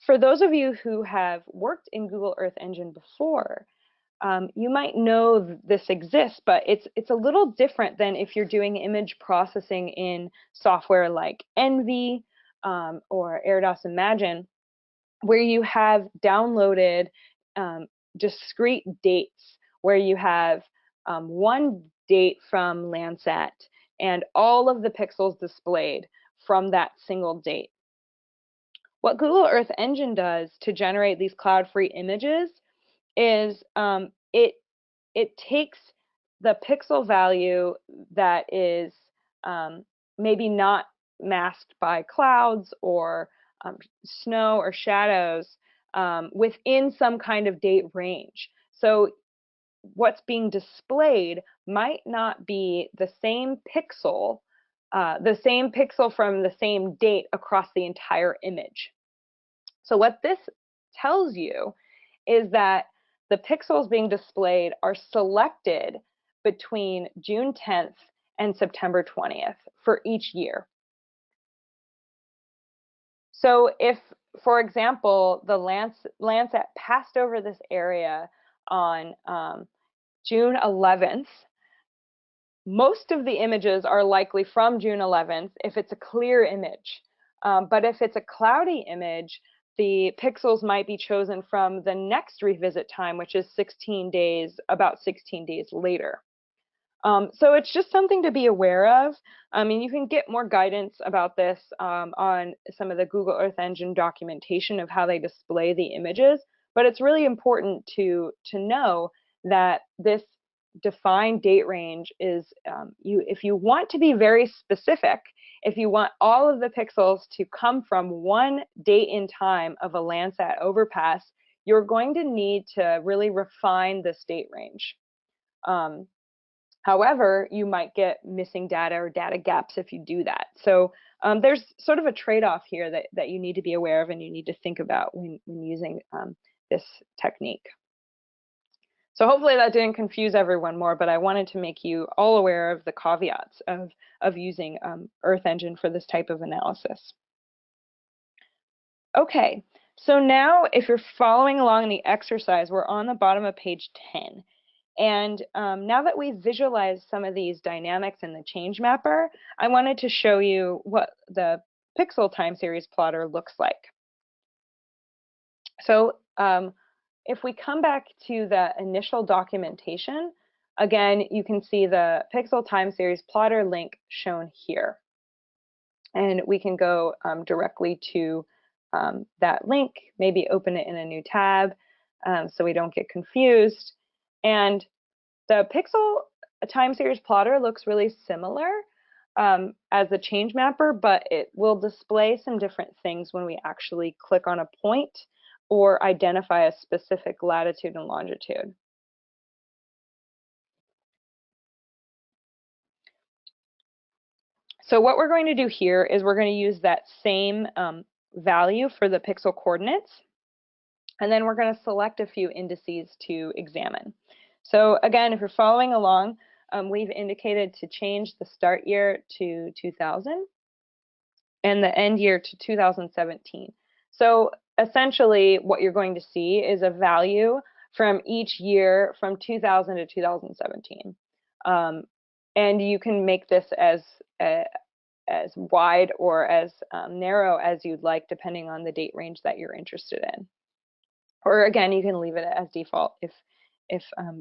for those of you who have worked in Google Earth Engine before, you might know this exists, but it's a little different than if you're doing image processing in software like Envy or Aeronautics Imagine, where you have downloaded discrete dates, where you have one date from Landsat and all of the pixels displayed from that single date. What Google Earth Engine does to generate these cloud-free images is it takes the pixel value that is maybe not masked by clouds or snow or shadows within some kind of date range. So what's being displayed might not be the same pixel from the same date across the entire image. So what this tells you is that the pixels being displayed are selected between June 10th and September 20th for each year. So if, for example, the Landsat passed over this area on June 11th, most of the images are likely from June 11th if it's a clear image. But if it's a cloudy image, the pixels might be chosen from the next revisit time, which is about 16 days later. So it's just something to be aware of. I mean, you can get more guidance about this on some of the Google Earth Engine documentation of how they display the images, but it's really important to know that this defined date range is, if you want to be very specific, if you want all of the pixels to come from one date in time of a Landsat overpass, you're going to need to really refine this date range. However, you might get missing data or data gaps if you do that. So there's sort of a trade-off here that you need to be aware of and you need to think about when using this technique. So hopefully that didn't confuse everyone more, but I wanted to make you all aware of the caveats of using Earth Engine for this type of analysis. Okay, so now if you're following along in the exercise, we're on the bottom of page 10. And now that we've visualized some of these dynamics in the change mapper, I wanted to show you what the pixel time series plotter looks like. So if we come back to the initial documentation, again, you can see the pixel time series plotter link shown here. And we can go directly to that link, maybe open it in a new tab so we don't get confused. And the pixel time series plotter looks really similar as the change mapper, but it will display some different things when we actually click on a point or identify a specific latitude and longitude. So what we're going to do here is we're going to use that same value for the pixel coordinates, and then we're going to select a few indices to examine. So again, if you're following along, we've indicated to change the start year to 2000 and the end year to 2017. So essentially what you're going to see is a value from each year from 2000 to 2017. And you can make this as wide or as narrow as you'd like, depending on the date range that you're interested in. Or again, you can leave it as default if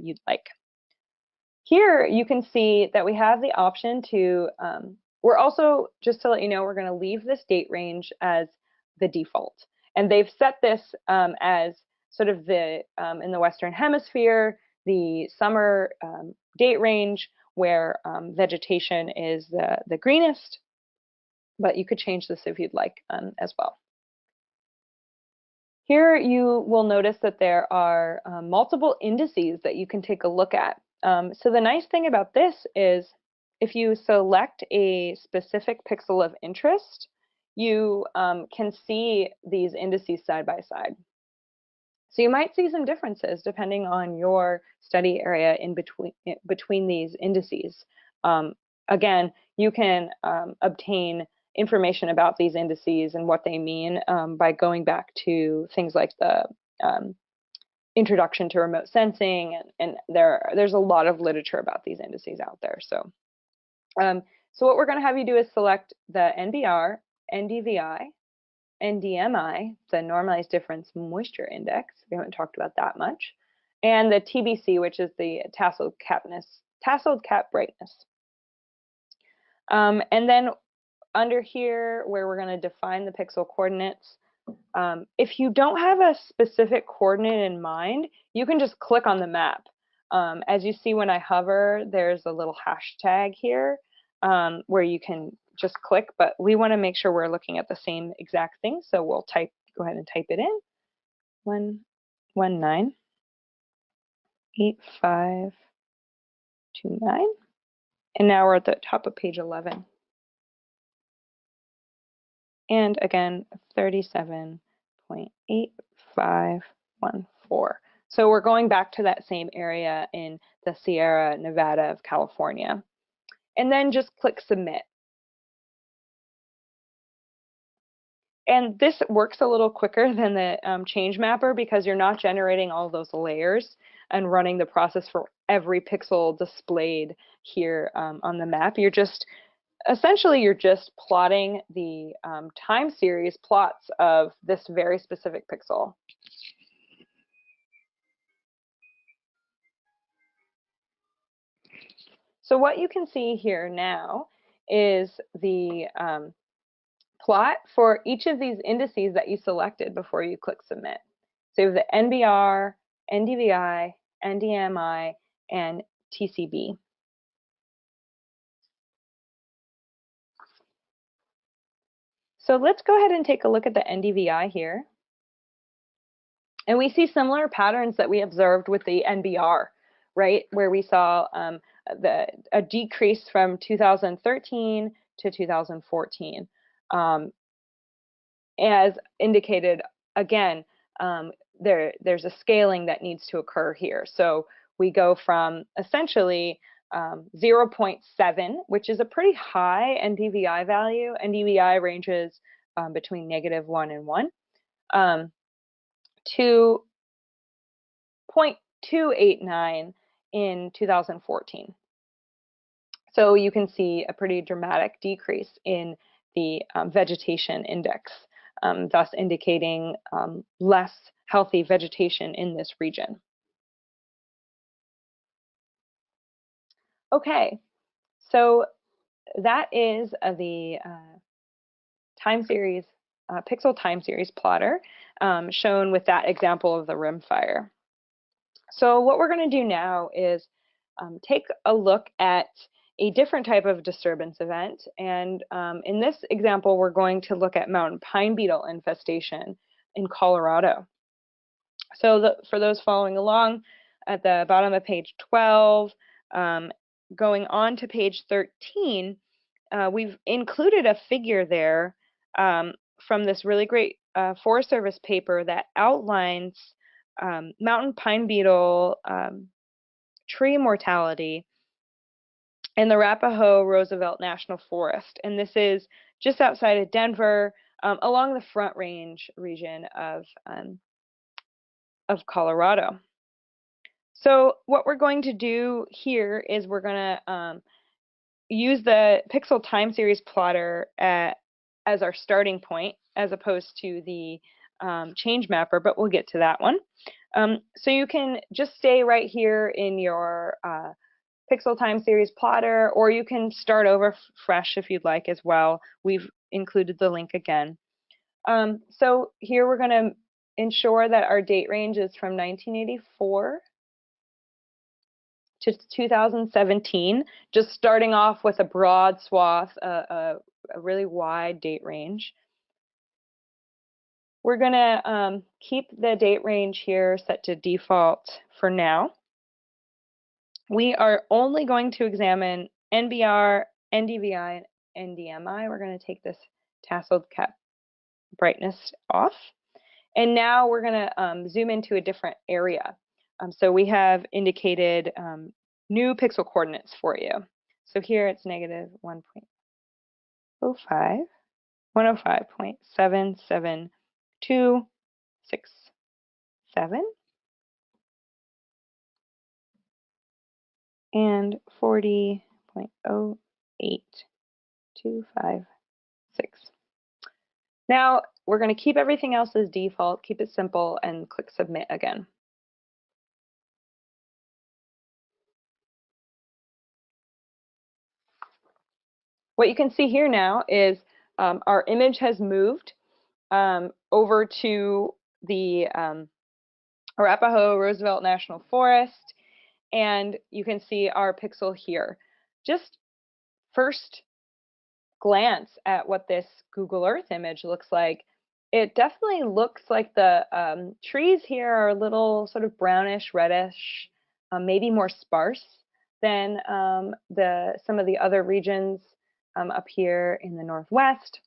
you'd like. Here you can see that we have the option to, we're also, just to let you know, we're going to leave this date range as the default. And they've set this as sort of the, in the Western Hemisphere, the summer date range where vegetation is the greenest, but you could change this if you'd like as well. Here you will notice that there are multiple indices that you can take a look at. So the nice thing about this is if you select a specific pixel of interest, you can see these indices side by side. So you might see some differences depending on your study area in between these indices. Again, you can obtain information about these indices and what they mean by going back to things like the Introduction to Remote Sensing, and there's a lot of literature about these indices out there. So, so what we're going to have you do is select the NBR, NDVI, NDMI, the Normalized Difference Moisture Index. We haven't talked about that much, and the TBC, which is the tasseled cap brightness. And then under here, where we're going to define the pixel coordinates, if you don't have a specific coordinate in mind, you can just click on the map. As you see when I hover, there's a little hashtag here where you can just click, but we want to make sure we're looking at the same exact thing, so we'll go ahead and type it in, 1198529, and now we're at the top of page 11. And again, 37.8514. So we're going back to that same area in the Sierra Nevada of California. And then just click Submit. And this works a little quicker than the change mapper because you're not generating all those layers and running the process for every pixel displayed here on the map. Essentially, you're just plotting the time series plots of this very specific pixel. So what you can see here now is the plot for each of these indices that you selected before you click Submit. So you have the NBR, NDVI, NDMI, and TCB. So let's go ahead and take a look at the NDVI here. And we see similar patterns that we observed with the NBR, right, where we saw a decrease from 2013 to 2014. As indicated, again, there's a scaling that needs to occur here. So we go from essentially 0.7, which is a pretty high NDVI value. NDVI ranges between -1 and 1, to 0.289 in 2014. So you can see a pretty dramatic decrease in the vegetation index, thus indicating less healthy vegetation in this region. Okay, so that is the time series, pixel time series plotter shown with that example of the rimfire. So what we're going to do now is take a look at a different type of disturbance event, and in this example we're going to look at mountain pine beetle infestation in Colorado. So for those following along, at the bottom of page 12, going on to page 13, we've included a figure there from this really great Forest Service paper that outlines mountain pine beetle tree mortality in the Arapahoe Roosevelt National Forest. And this is just outside of Denver, along the Front Range region of Colorado. So what we're going to do here is we're going to use the pixel time series plotter as our starting point, as opposed to the change mapper, but we'll get to that one. So you can just stay right here in your pixel time series plotter, or you can start over fresh if you'd like as well. We've included the link again. So here we're going to ensure that our date range is from 1984 to 2017, just starting off with a broad swath, a really wide date range. We're going to keep the date range here set to default for now. We are only going to examine NBR, NDVI, and NDMI. We're going to take this tasseled cap brightness off. And now we're going to zoom into a different area. So we have indicated new pixel coordinates for you. So here it's negative 1.05, 105.77267, and 40.08256. Now we're going to keep everything else as default, keep it simple, and click submit again. What you can see here now is our image has moved over to the Arapahoe Roosevelt National Forest, and you can see our pixel here. Just first glance at what this Google Earth image looks like, it definitely looks like the trees here are a little sort of brownish, reddish, maybe more sparse than some of the other regions up here in the Northwest.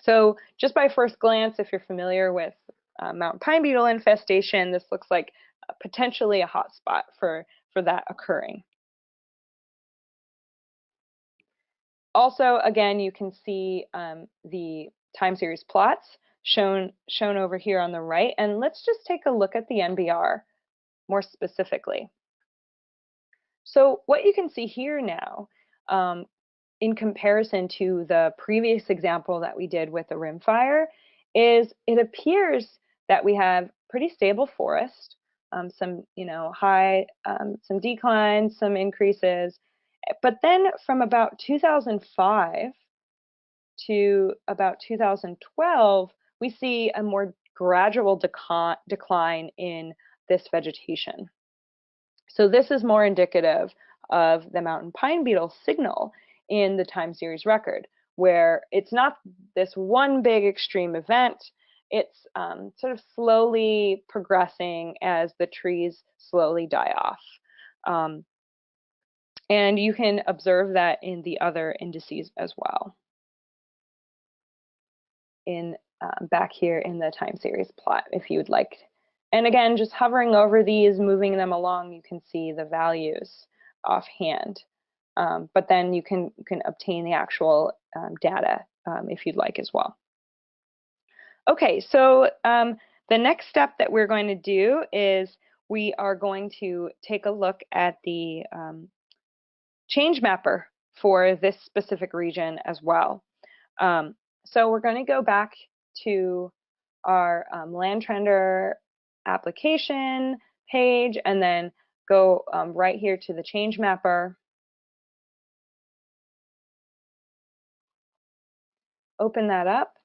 So just by first glance, if you're familiar with mountain pine beetle infestation, this looks like potentially a hot spot for that occurring. Also, again, you can see the time series plots shown over here on the right. And let's just take a look at the NBR more specifically. So what you can see here now, in comparison to the previous example that we did with the rimfire, is it appears that we have pretty stable forest, some high, some declines, some increases, but then from about 2005 to about 2012, we see a more gradual decline in this vegetation. So this is more indicative of the mountain pine beetle signal in the time series record, where it's not this one big extreme event, it's sort of slowly progressing as the trees slowly die off. And you can observe that in the other indices as well, in back here in the time series plot, if you would like. And again, just hovering over these, moving them along, you can see the values offhand. But then you can obtain the actual data if you'd like as well. Okay, so the next step that we're going to do is we are going to take a look at the change mapper for this specific region as well. So we're going to go back to our Landtrender application page and then go right here to the change mapper. Open that up.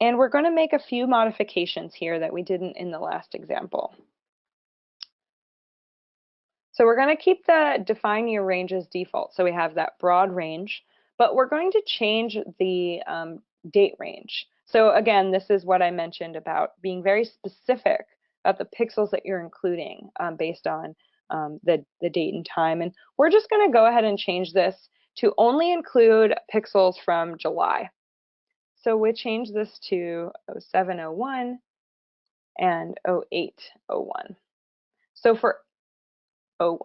And we're going to make a few modifications here that we didn't in the last example. So we're going to keep the define your range as default. So we have that broad range, but we're going to change the date range. So again, this is what I mentioned about being very specific about the pixels that you're including based on the date and time. And we're just going to go ahead and change this to only include pixels from July. So we change this to 0701 and 0801. So for 01.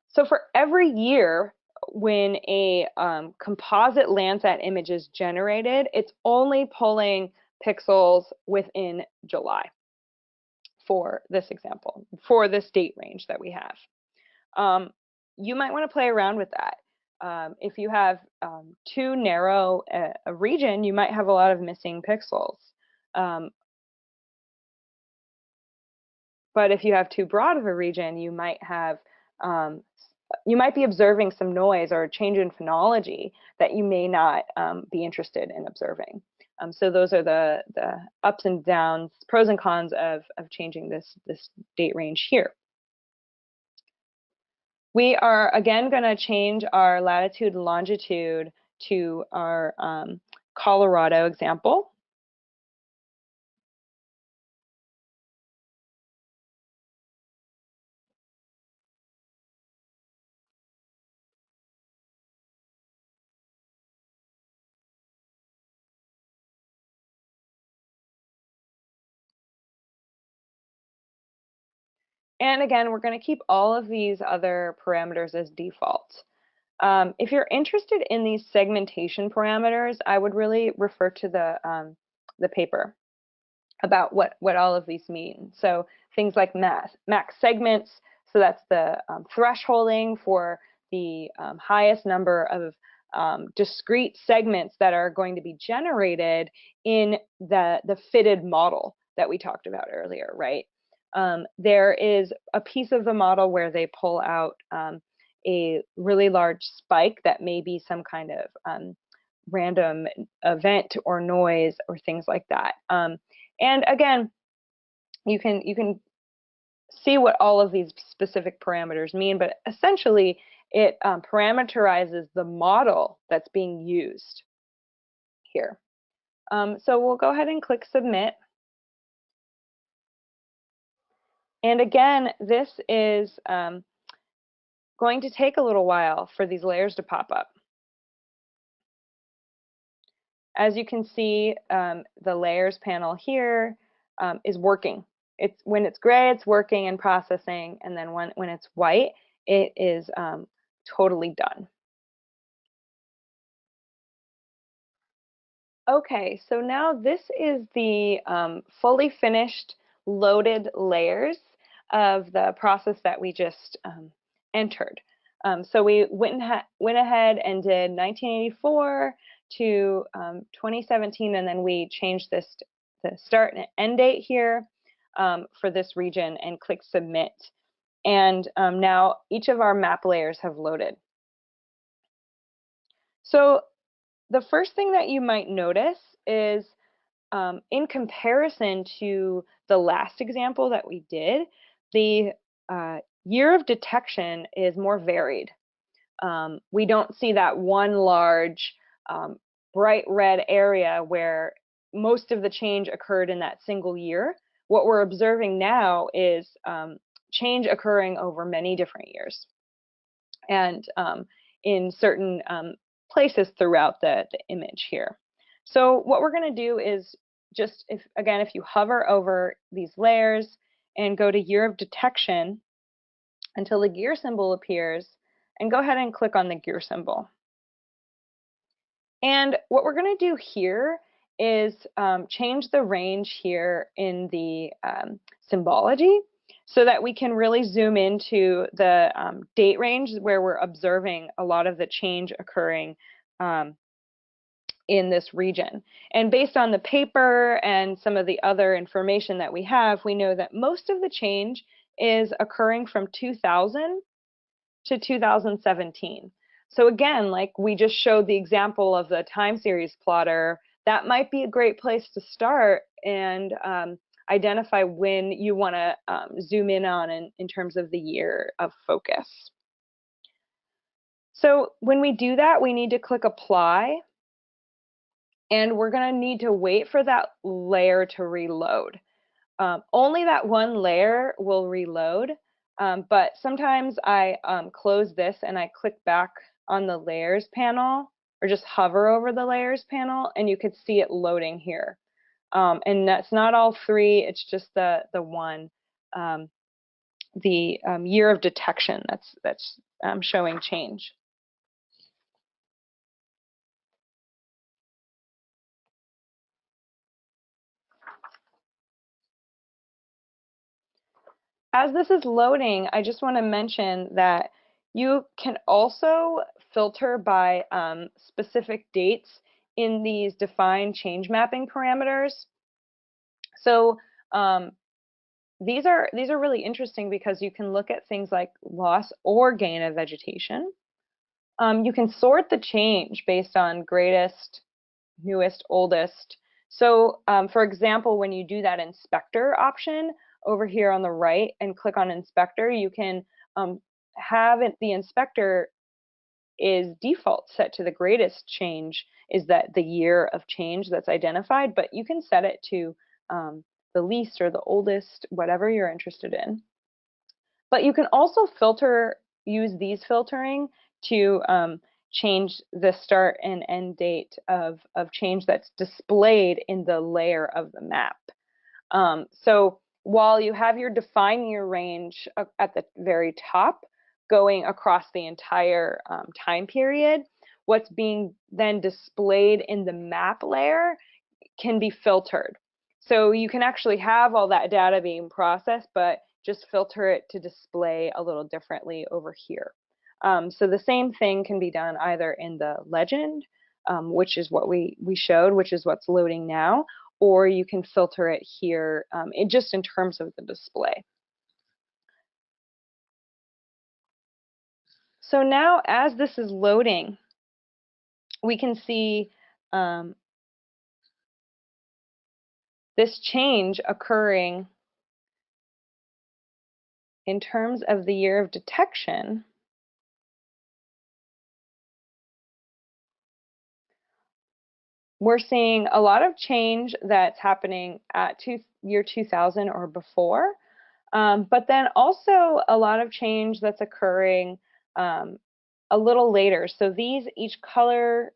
So for every year when a composite Landsat image is generated, it's only pulling pixels within July for this example, for this date range that we have. You might want to play around with that. If you have too narrow a region, you might have a lot of missing pixels. But if you have too broad of a region, you might have you might be observing some noise or a change in phonology that you may not be interested in observing. So those are the ups and downs, pros and cons of changing this date range here. We are again going to change our latitude and longitude to our Colorado example. And again, we're going to keep all of these other parameters as default. If you're interested in these segmentation parameters, I would really refer to the paper about what all of these mean. So things like max segments, so that's the thresholding for the highest number of discrete segments that are going to be generated in the fitted model that we talked about earlier, right? There is a piece of the model where they pull out a really large spike that may be some kind of random event or noise or things like that. And again, you can see what all of these specific parameters mean, but essentially it parameterizes the model that's being used here. So we'll go ahead and click Submit. And again, this is going to take a little while for these layers to pop up. As you can see, the layers panel here is working. When it's gray, it's working and processing, and then when it's white, it is totally done. Okay, so now this is the fully finished loaded layers of the process that we just entered. So we went ahead and did 1984 to 2017, and then we changed this the start and end date here for this region and click Submit. And now each of our map layers have loaded. So the first thing that you might notice is in comparison to the last example that we did, the year of detection is more varied. We don't see that one large bright red area where most of the change occurred in that single year. What we're observing now is change occurring over many different years and in certain places throughout the image here. So what we're going to do is just, if you hover over these layers and go to year of detection until the gear symbol appears, and go ahead and click on the gear symbol. And what we're going to do here is change the range here in the symbology so that we can really zoom into the date range where we're observing a lot of the change occurring in this region. And based on the paper and some of the other information that we have, we know that most of the change is occurring from 2000 to 2017. So again, like we just showed the example of the time series plotter, that might be a great place to start and identify when you want to zoom in on in terms of the year of focus. So when we do that, we need to click Apply, and we're going to need to wait for that layer to reload. Only that one layer will reload, but sometimes I close this and I click back on the layers panel, or just hover over the layers panel, and you could see it loading here. And that's not all three, it's just the one, the year of detection that's showing change. As this is loading, I just want to mention that you can also filter by specific dates in these defined change mapping parameters. So these are really interesting because you can look at things like loss or gain of vegetation. You can sort the change based on greatest, newest, oldest. So for example, when you do that inspector option over here on the right and click on inspector, you can have it, the inspector is default set to the greatest change, is that the year of change that's identified, but you can set it to the least or the oldest, whatever you're interested in. But you can also use these filtering to change the start and end date of change that's displayed in the layer of the map. So while you have your define year range at the very top going across the entire time period, what's being then displayed in the map layer can be filtered. So you can actually have all that data being processed, but just filter it to display a little differently over here. So the same thing can be done either in the legend, which is what we showed, which is what's loading now, or you can filter it here just in terms of the display. So now as this is loading, we can see this change occurring in terms of the year of detection. We're seeing a lot of change that's happening at year 2000 or before, but then also a lot of change that's occurring a little later. So each color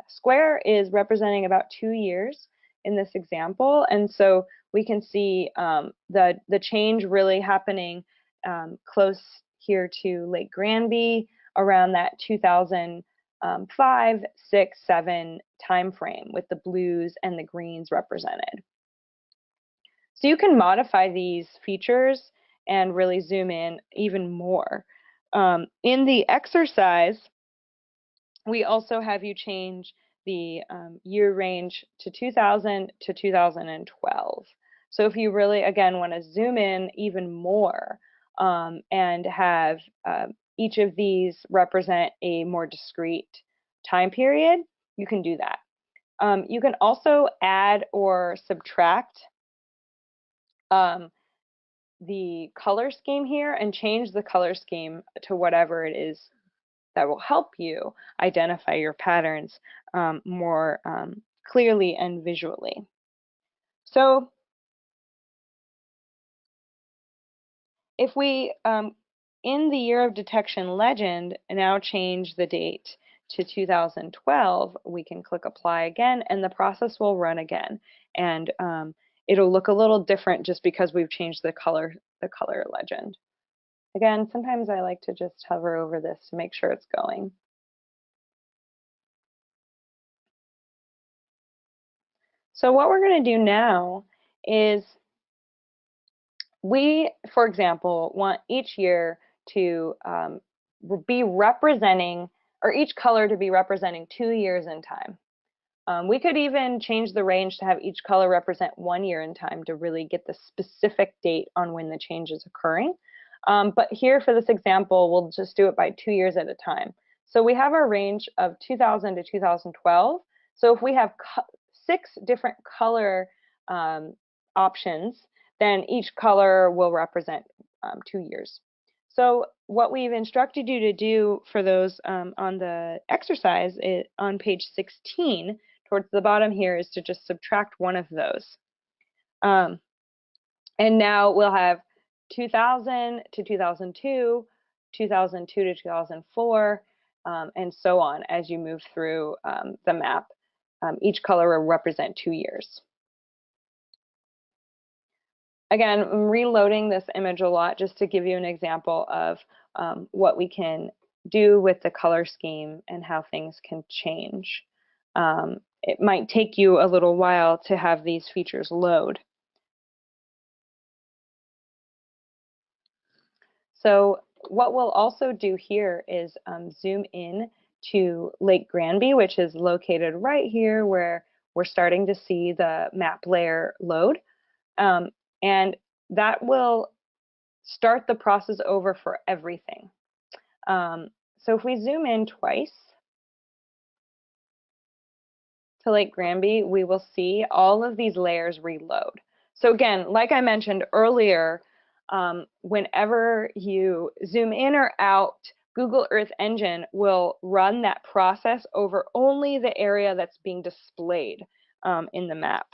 square is representing about 2 years in this example, and so we can see the change really happening close here to Lake Granby around that 2005, 6, 7 time frame with the blues and the greens represented. So you can modify these features and really zoom in even more. In the exercise, we also have you change the year range to 2000 to 2012. So if you really, again, want to zoom in even more and have each of these represent a more discrete time period, you can do that. You can also add or subtract the color scheme here and change the color scheme to whatever it is that will help you identify your patterns more clearly and visually. So if we, in the year of detection legend, now change the date to 2012, we can click apply again and the process will run again. And it'll look a little different just because we've changed the color legend. Again, sometimes I like to just hover over this to make sure it's going. So what we're going to do now is we, for example, want each year to be representing, or each color to be representing 2 years in time. We could even change the range to have each color represent 1 year in time to really get the specific date on when the change is occurring. But here for this example, we'll just do it by 2 years at a time. So we have our range of 2000 to 2012. So if we have 6 different color options, then each color will represent 2 years. So what we've instructed you to do for those on the exercise on page 16, towards the bottom here, is to just subtract one of those. And now we'll have 2000 to 2002, 2002 to 2004, and so on as you move through the map. each color will represent 2 years. Again, I'm reloading this image a lot just to give you an example of what we can do with the color scheme and how things can change. It might take you a little while to have these features load. So what we'll also do here is zoom in to Lake Granby, which is located right here where we're starting to see the map layer load. And that will start the process over for everything. So if we zoom in twice to Lake Granby, we will see all of these layers reload. So again, like I mentioned earlier, whenever you zoom in or out, Google Earth Engine will run that process over only the area that's being displayed in the map.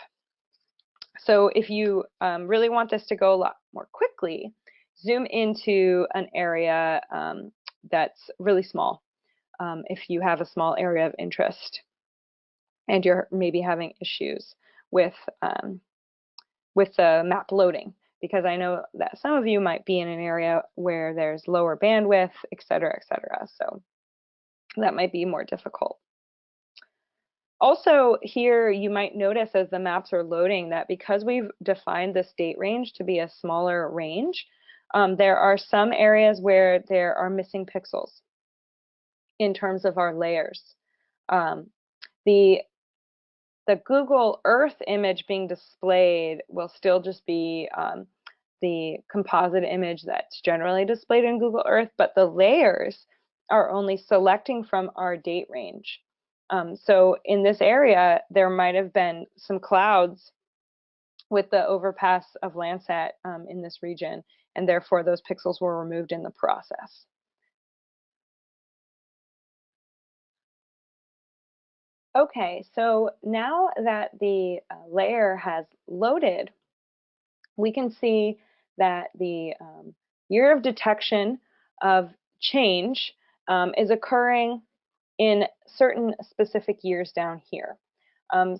So if you really want this to go a lot more quickly, zoom into an area that's really small. If you have a small area of interest and you're maybe having issues with the map loading, because I know that some of you might be in an area where there's lower bandwidth, et cetera, so that might be more difficult. Also here you might notice as the maps are loading that because we've defined this date range to be a smaller range, there are some areas where there are missing pixels in terms of our layers. The Google Earth image being displayed will still just be the composite image that's generally displayed in Google Earth, but the layers are only selecting from our date range. So in this area, there might have been some clouds with the overpass of Landsat in this region, and therefore those pixels were removed in the process. Okay, so now that the layer has loaded, we can see that the year of detection of change is occurring in certain specific years down here.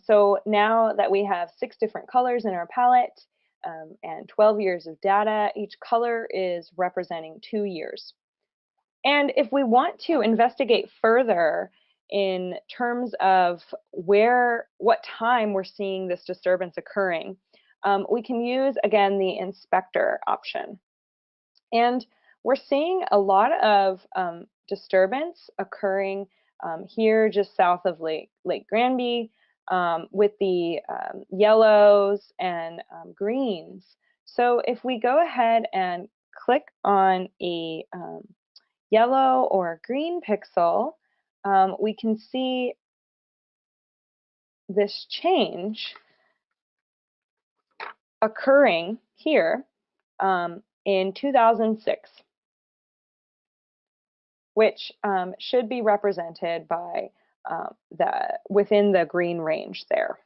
So now that we have 6 different colors in our palette and 12 years of data, each color is representing 2 years. And if we want to investigate further in terms of what time we're seeing this disturbance occurring, we can use, again, the inspector option. And we're seeing a lot of disturbance occurring here just south of Lake Granby with the yellows and greens. So if we go ahead and click on a yellow or green pixel, we can see this change occurring here in 2006, which should be represented by within the green range there.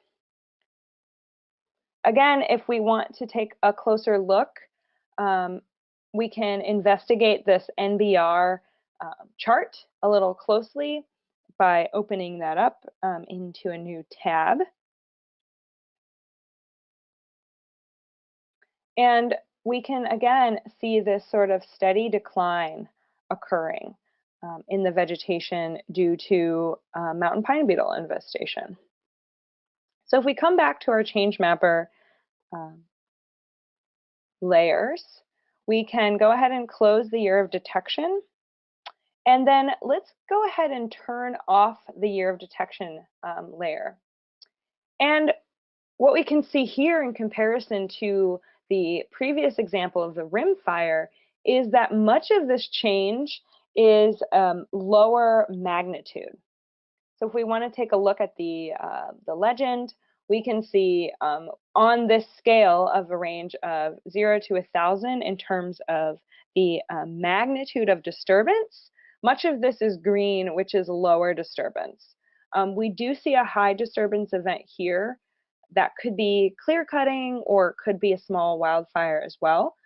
Again, if we want to take a closer look, we can investigate this NBR chart a little closely by opening that up into a new tab. And we can again see this sort of steady decline occurring in the vegetation due to mountain pine beetle infestation. So if we come back to our change mapper layers, we can go ahead and close the year of detection. And then let's go ahead and turn off the year of detection layer. And what we can see here in comparison to the previous example of the rim fire is that much of this change is lower magnitude. So if we want to take a look at the legend, we can see on this scale of a range of 0 to 1,000 in terms of the magnitude of disturbance, much of this is green, which is lower disturbance. We do see a high disturbance event here that could be clear cutting or could be a small wildfire as well,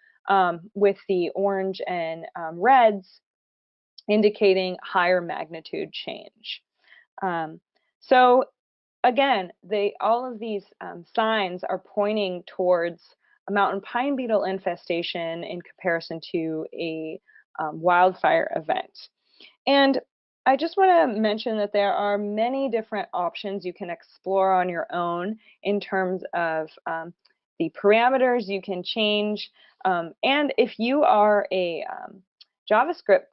with the orange and reds indicating higher magnitude change. So again, all of these signs are pointing towards a mountain pine beetle infestation in comparison to a wildfire event. And I just want to mention that there are many different options you can explore on your own in terms of the parameters you can change. And if you are a JavaScript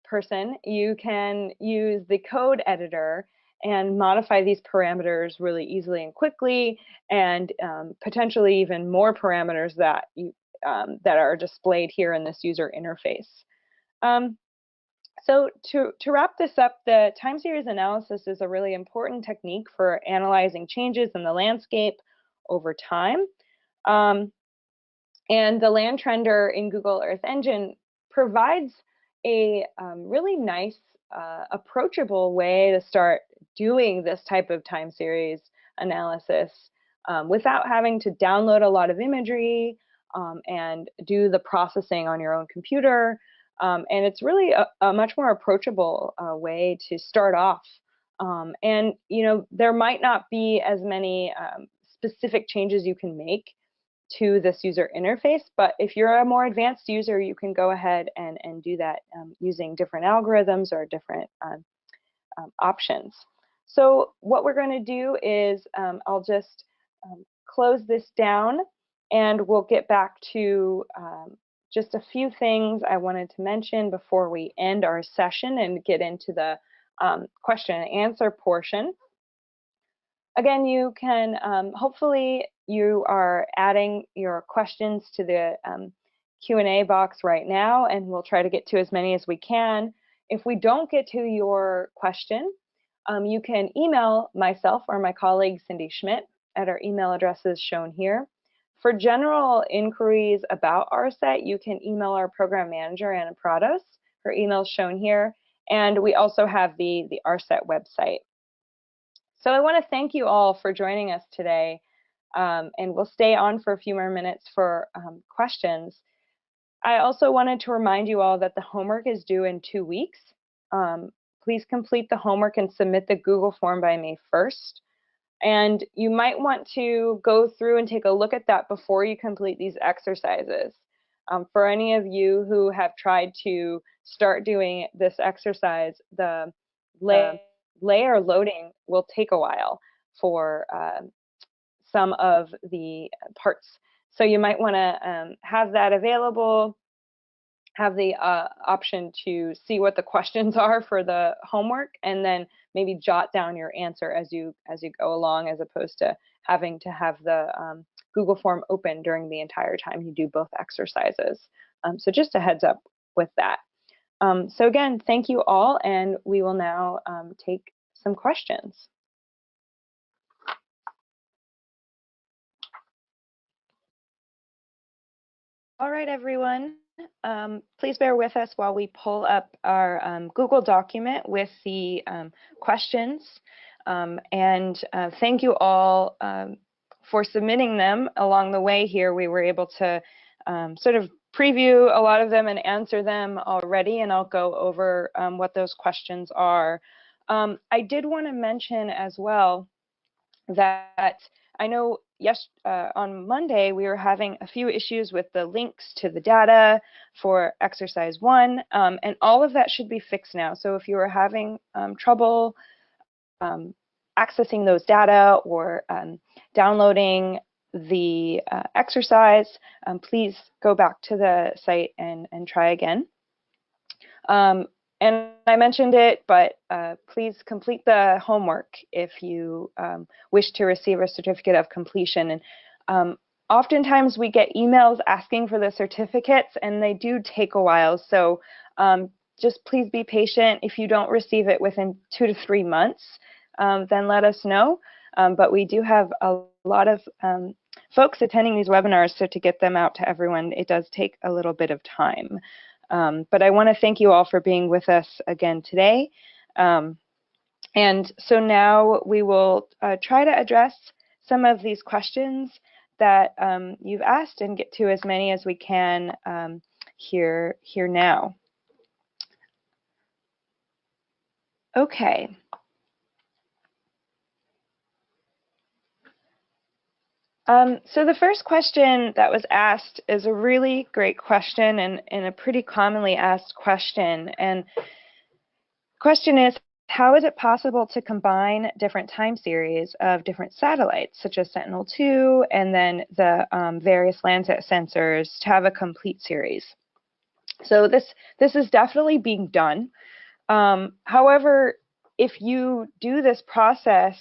person, you can use the code editor and modify these parameters really easily and quickly, and potentially even more parameters that that are displayed here in this user interface. So to wrap this up, the time series analysis is a really important technique for analyzing changes in the landscape over time. And the Land Trender in Google Earth Engine provides a really nice, approachable way to start doing this type of time series analysis without having to download a lot of imagery and do the processing on your own computer. And it's really a much more approachable way to start off. And there might not be as many specific changes you can make to this user interface, but if you're a more advanced user, you can go ahead and do that using different algorithms or different options. So what we're going to do is I'll just close this down, and we'll get back to just a few things I wanted to mention before we end our session and get into the question and answer portion. Again, you can, hopefully you are adding your questions to the Q&A box right now, and we'll try to get to as many as we can. If we don't get to your question, you can email myself or my colleague Cindy Schmidt at our email addresses shown here. For general inquiries about ARSET, you can email our program manager, Anna Prados. Her email is shown here, and we also have the ARSET website. So I want to thank you all for joining us today, and we'll stay on for a few more minutes for questions. I also wanted to remind you all that the homework is due in 2 weeks. Please complete the homework and submit the Google form by May 1st. And you might want to go through and take a look at that before you complete these exercises. For any of you who have tried to start doing this exercise, the layer loading will take a while for some of the parts. So you might want to have that available, have the option to see what the questions are for the homework, and then maybe jot down your answer as you go along, as opposed to having to have the Google form open during the entire time you do both exercises. So just a heads up with that. So again, thank you all, and we will now take some questions. All right, everyone. Please bear with us while we pull up our Google document with the questions. And thank you all for submitting them along the way here. We were able to sort of preview a lot of them and answer them already, and I'll go over what those questions are. I did want to mention as well that I know on Monday we were having a few issues with the links to the data for exercise 1, and all of that should be fixed now. So if you are having trouble accessing those data or downloading the exercise, please go back to the site and try again. And I mentioned it, but please complete the homework if you wish to receive a certificate of completion. And oftentimes we get emails asking for the certificates, and they do take a while. So just please be patient. If you don't receive it within 2 to 3 months, then let us know. But we do have a lot of folks attending these webinars, so to get them out to everyone, it does take a little bit of time. But I want to thank you all for being with us again today. And so now we will try to address some of these questions that you've asked and get to as many as we can here now. Okay. So the first question that was asked is a really great question and a pretty commonly asked question. And the question is, how is it possible to combine different time series of different satellites, such as Sentinel-2 and then the various Landsat sensors to have a complete series? So this is definitely being done. However, if you do this process,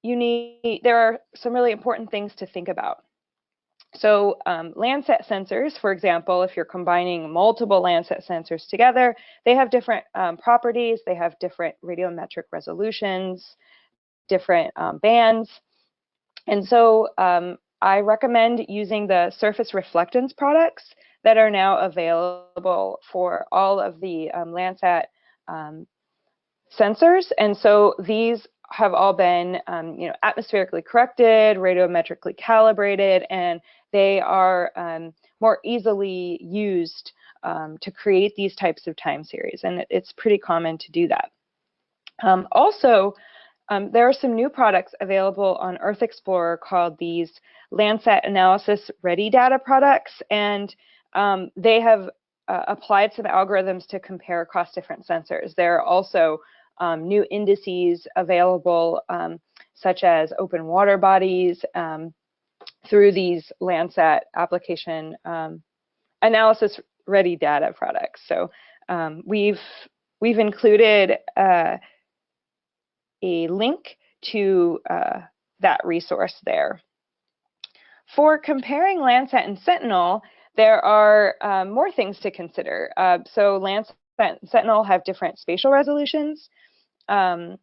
there are some really important things to think about. So Landsat sensors, for example, if you're combining multiple Landsat sensors together, they have different properties. They have different radiometric resolutions, different bands. And so I recommend using the surface reflectance products that are now available for all of the Landsat sensors. And so these have all been atmospherically corrected, radiometrically calibrated, and they are more easily used to create these types of time series. And it's pretty common to do that. Also, there are some new products available on Earth Explorer called these Landsat Analysis Ready Data products, and they have applied some algorithms to compare across different sensors. There are also new indices available, such as open water bodies, through these Landsat application analysis ready data products. So we've included a link to that resource there. For comparing Landsat and Sentinel, there are more things to consider. So Landsat and Sentinel have different spatial resolutions. The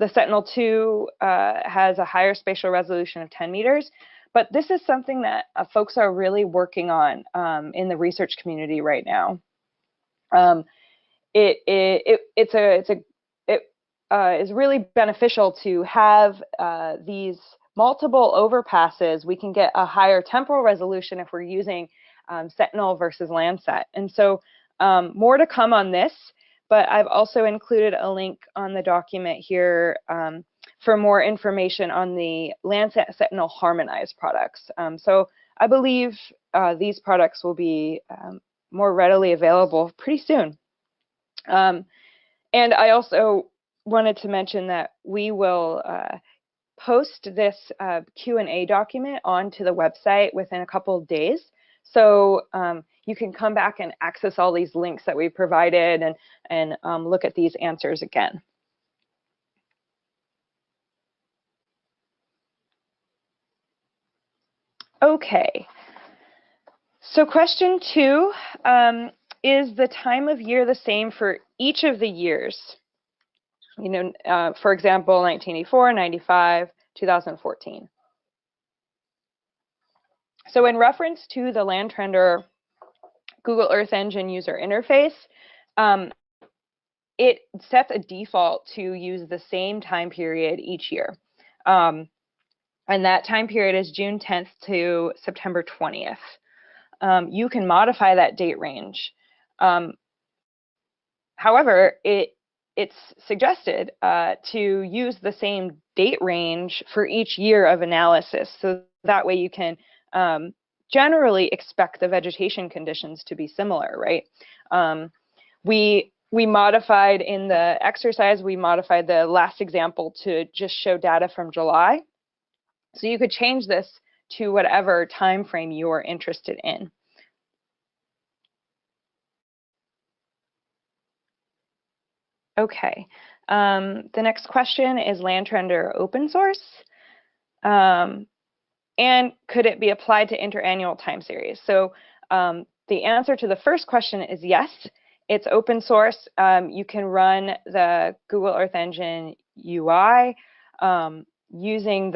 Sentinel-2 has a higher spatial resolution of 10 meters, but this is something that folks are really working on in the research community right now. It is really beneficial to have these multiple overpasses. We can get a higher temporal resolution if we're using Sentinel versus Landsat. And so more to come on this, but I've also included a link on the document here for more information on the Landsat Sentinel harmonized products. So I believe these products will be more readily available pretty soon. And I also wanted to mention that we will post this Q&A document onto the website within a couple of days. So you can come back and access all these links that we provided and look at these answers again. Okay, so question 2, is the time of year the same for each of the years? For example, 1984, 95, 2014. So in reference to the Landtrender Google Earth Engine user interface, it sets a default to use the same time period each year. And that time period is June 10th to September 20th. You can modify that date range. However, it's suggested to use the same date range for each year of analysis. So that way you can generally expect the vegetation conditions to be similar, right? We modified in the exercise, we modified the last example to just show data from July. So you could change this to whatever time frame you are interested in. Okay, the next question is Landtrender open source? And could it be applied to interannual time series? So the answer to the first question is yes. It's open source. You can run the Google Earth Engine UI using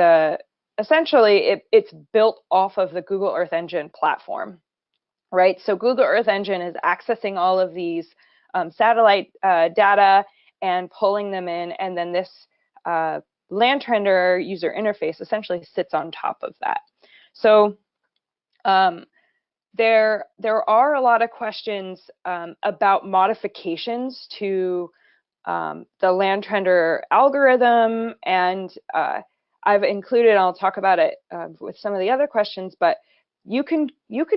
essentially it's built off of the Google Earth Engine platform, right? So Google Earth Engine is accessing all of these satellite data and pulling them in, and then this Landtrender user interface essentially sits on top of that. So there are a lot of questions about modifications to the Landtrender algorithm, and I've included, and I'll talk about it with some of the other questions, but you could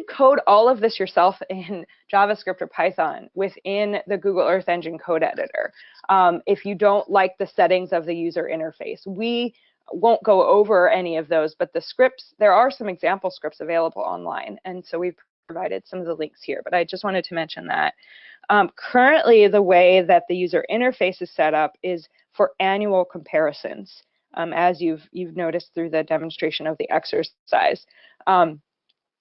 code all of this yourself in JavaScript or Python within the Google Earth Engine code editor. If you don't like the settings of the user interface, we won't go over any of those, but the scripts, there are some example scripts available online, and so we've provided some of the links here, but I just wanted to mention that. Currently, the way that the user interface is set up is for annual comparisons, as you've noticed through the demonstration of the exercise.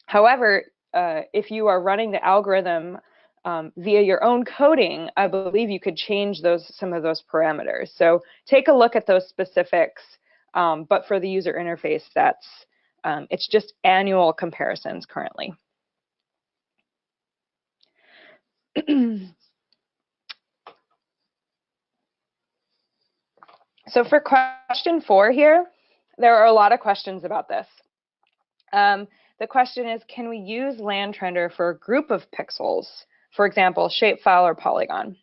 However, if you are running the algorithm via your own coding, I believe you could change some of those parameters. So take a look at those specifics, but for the user interface, it's just annual comparisons currently. So for question 4 here, there are a lot of questions about this. The question is, can we use LandTrender for a group of pixels, for example, shapefile or polygon?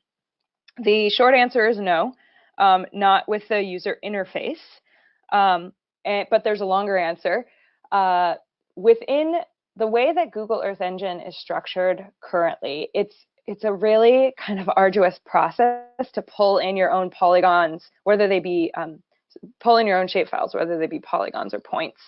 The short answer is no, not with the user interface, but there's a longer answer. Within the way that Google Earth Engine is structured currently, it's a really kind of arduous process to pull in your own polygons, whether they be, pull in your own shapefiles, whether they be polygons or points.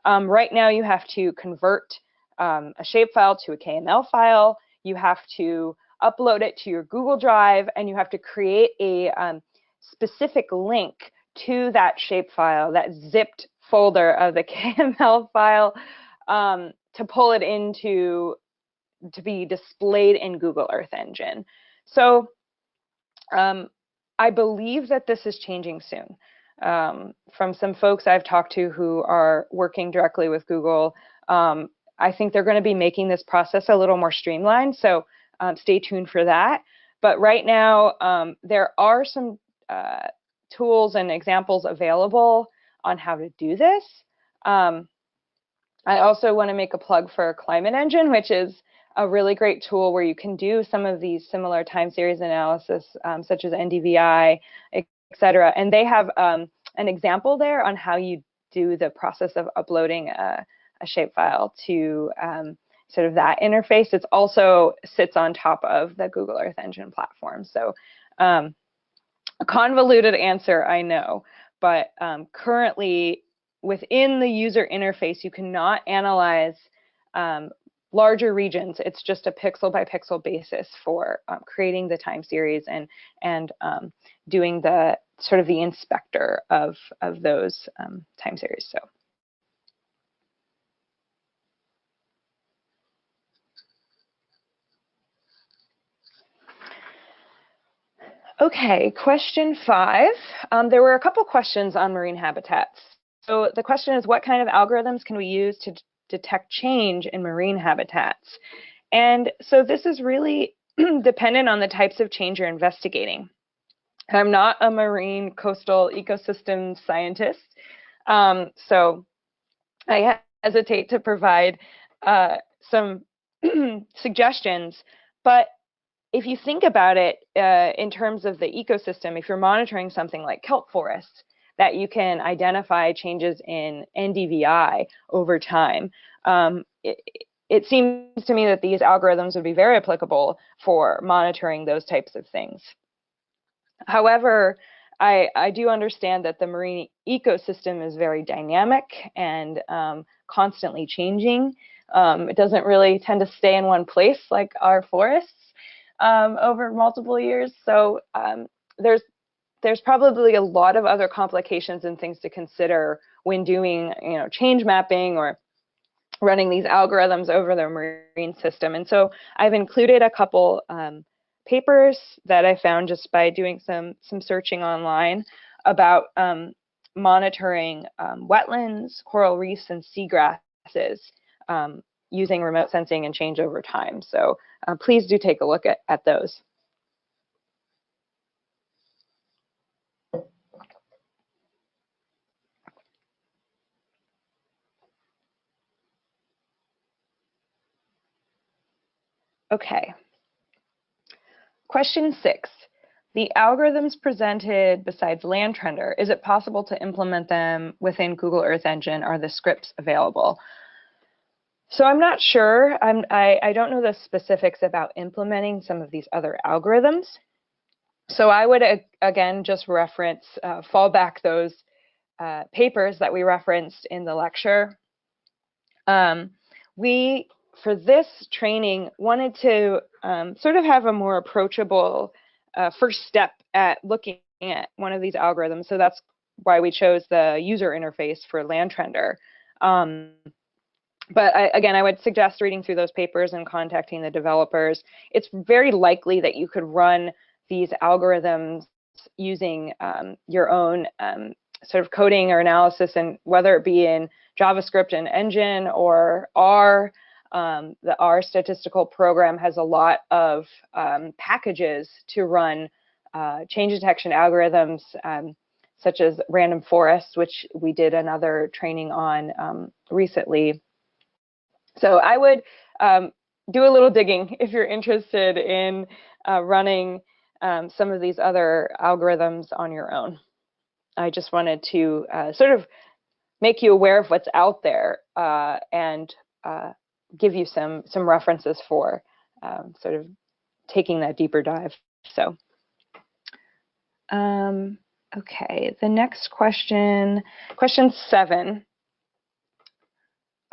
Right now, you have to convert a shapefile to a KML file. You have to upload it to your Google Drive, and you have to create a specific link to that shapefile, that zipped folder of the KML file, to pull it into to be displayed in Google Earth Engine. So I believe that this is changing soon. From some folks I've talked to who are working directly with Google, I think they're going to be making this process a little more streamlined, so stay tuned for that. But right now, there are some tools and examples available on how to do this. I also want to make a plug for Climate Engine, which is a really great tool where you can do some of these similar time series analysis, such as NDVI, et cetera. And they have an example there on how you do the process of uploading a shapefile to sort of that interface. It also sits on top of the Google Earth Engine platform. So a convoluted answer, I know, but currently within the user interface, you cannot analyze larger regions. It's just a pixel by pixel basis for creating the time series and doing the sort of the inspector of those time series. So. Okay, question 5. There were a couple questions on marine habitats. So the question is, what kind of algorithms can we use to detect change in marine habitats? And so this is really dependent on the types of change you're investigating. I'm not a marine coastal ecosystem scientist, so I hesitate to provide some suggestions, but if you think about it in terms of the ecosystem, if you're monitoring something like kelp forests, that you can identify changes in NDVI over time, it seems to me that these algorithms would be very applicable for monitoring those types of things. However, I do understand that the marine ecosystem is very dynamic and constantly changing. It doesn't really tend to stay in one place like our forests over multiple years. So there's probably a lot of other complications and things to consider when doing, change mapping or running these algorithms over the marine system. And so I've included a couple papers that I found just by doing some searching online about monitoring wetlands, coral reefs, and seagrasses using remote sensing and change over time. So please do take a look at those. Okay. Question 6. the algorithms presented besides Landtrender, is it possible to implement them within Google Earth Engine? Are the scripts available? So I'm not sure. I don't know the specifics about implementing some of these other algorithms. So I would, again, just reference, fall back those papers that we referenced in the lecture. We, for this training, wanted to sort of have a more approachable first step at looking at one of these algorithms. So that's why we chose the user interface for Landtrender. But again, I would suggest reading through those papers and contacting the developers. It's very likely that you could run these algorithms using your own sort of coding or analysis, and whether it be in JavaScript and Engine or R. The R statistical program has a lot of packages to run change detection algorithms, such as random forest, which we did another training on recently. So I would do a little digging if you're interested in running some of these other algorithms on your own. I just wanted to sort of make you aware of what's out there and give you some references for sort of taking that deeper dive. So, okay, the next question, question 7.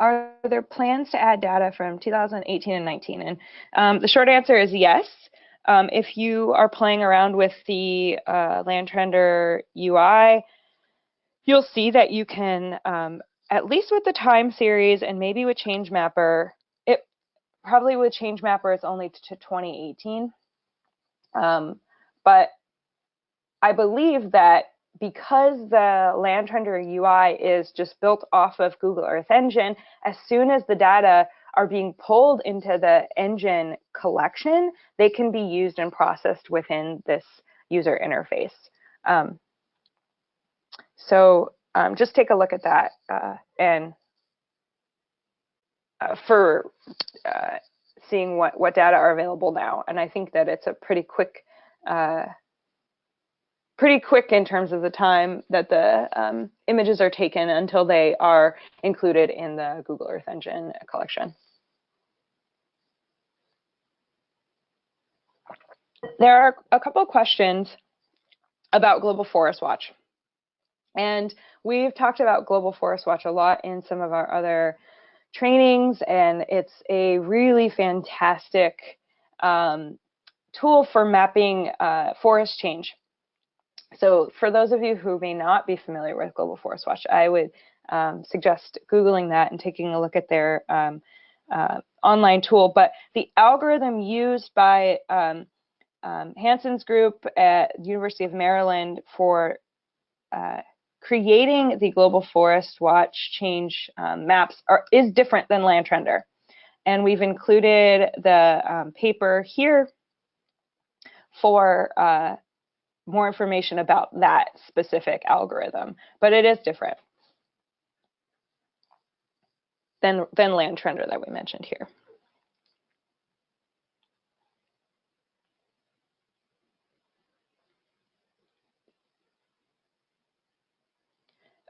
Are there plans to add data from 2018 and 19? And the short answer is yes. If you are playing around with the Landtrender UI, you'll see that you can, at least with the time series and maybe with ChangeMapper, it probably with ChangeMapper it's only to 2018. But I believe that because the Landtrender UI is just built off of Google Earth Engine, as soon as the data are being pulled into the engine collection, they can be used and processed within this user interface. So just take a look at that and for seeing what data are available now. And I think that it's a pretty quick in terms of the time that the images are taken until they are included in the Google Earth Engine collection. There are a couple of questions about Global Forest Watch. And we've talked about Global Forest Watch a lot in some of our other trainings, and it's a really fantastic tool for mapping forest change. So for those of you who may not be familiar with Global Forest Watch, I would suggest Googling that and taking a look at their online tool. But the algorithm used by Hanson's group at the University of Maryland for creating the Global Forest Watch change maps is different than Landtrender. And we've included the paper here for more information about that specific algorithm, but it is different than Landtrender that we mentioned here.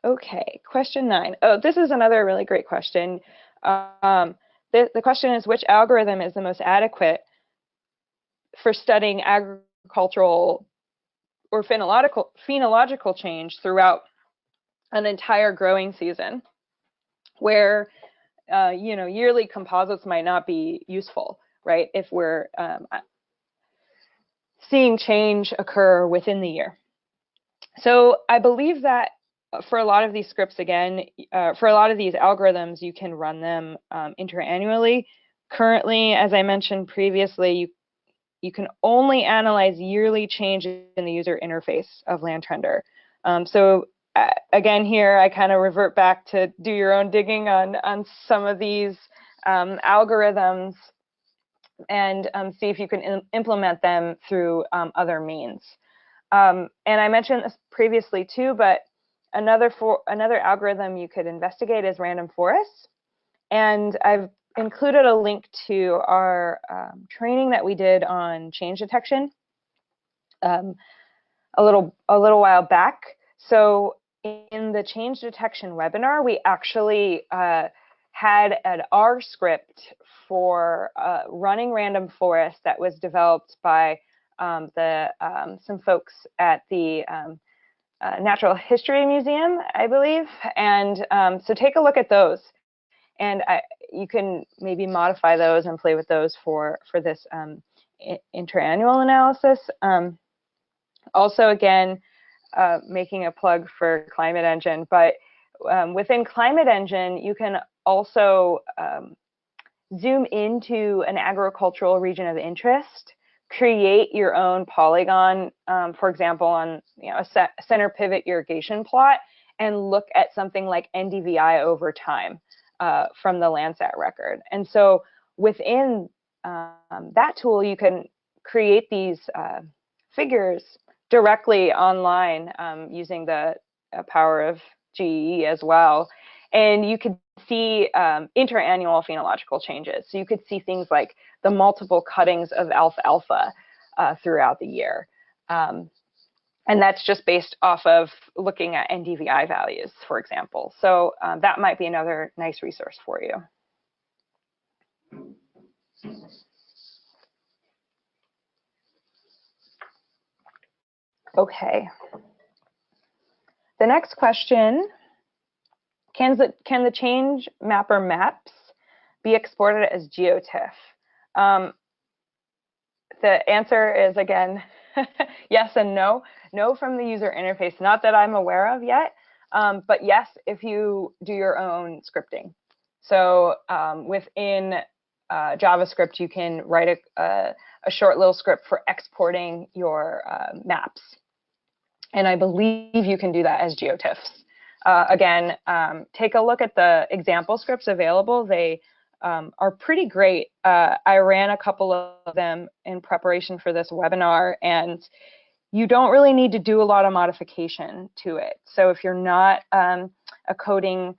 Okay, question 9. Oh, this is another really great question. The question is, which algorithm is the most adequate for studying agricultural or phenological change throughout an entire growing season, where you know, yearly composites might not be useful, right? If we're seeing change occur within the year. So I believe that for a lot of these scripts, again, for a lot of these algorithms, you can run them interannually. Currently, as I mentioned previously, you can only analyze yearly changes in the user interface of Landtrender. So again, here I kind of revert back to do your own digging on some of these algorithms and see if you can implement them through other means. And I mentioned this previously too, but another algorithm you could investigate is random forests. And I've included a link to our training that we did on change detection. a little while back. So in the change detection webinar, we actually had an R script for running random forest that was developed by some folks at the Natural History Museum, I believe. And so take a look at those. And you can maybe modify those and play with those for this interannual analysis. Also, again, making a plug for Climate Engine, but within Climate Engine, you can also zoom into an agricultural region of interest, create your own polygon, for example, on a center pivot irrigation plot, and look at something like NDVI over time from the Landsat record. And so within that tool, you can create these figures directly online using the power of GE as well. And you could see interannual phenological changes. So you could see things like the multiple cuttings of alfalfa throughout the year. And that's just based off of looking at NDVI values, for example. So that might be another nice resource for you. Okay. The next question, can the change mapper maps be exported as GeoTIFF? The answer is, again, yes and no. No from the user interface, not that I'm aware of yet, but yes, if you do your own scripting. So within JavaScript, you can write a short little script for exporting your maps. And I believe you can do that as GeoTIFFs. Again, take a look at the example scripts available. They are pretty great. I ran a couple of them in preparation for this webinar, and you don't really need to do a lot of modification to it. So if you're not a coding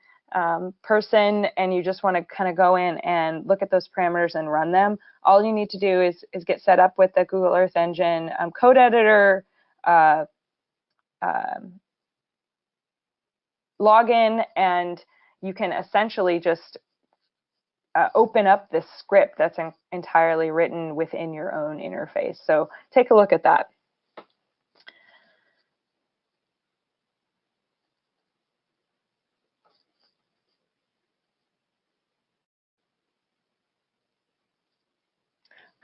person and you just want to kind of go in and look at those parameters and run them, all you need to do is get set up with the Google Earth Engine code editor, login, and you can essentially just open up this script that's entirely written within your own interface. So take a look at that.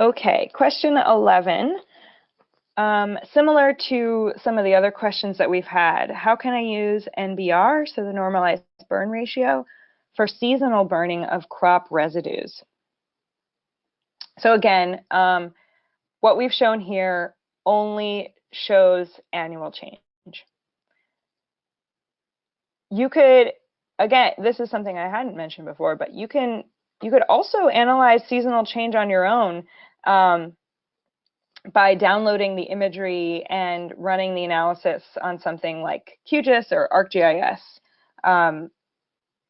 Okay, question 11. Similar to some of the other questions that we've had, how can I use NBR, so the normalized burn ratio, for seasonal burning of crop residues? So again, what we've shown here only shows annual change. You could, again, this is something I hadn't mentioned before, but you could also analyze seasonal change on your own by downloading the imagery and running the analysis on something like QGIS or ArcGIS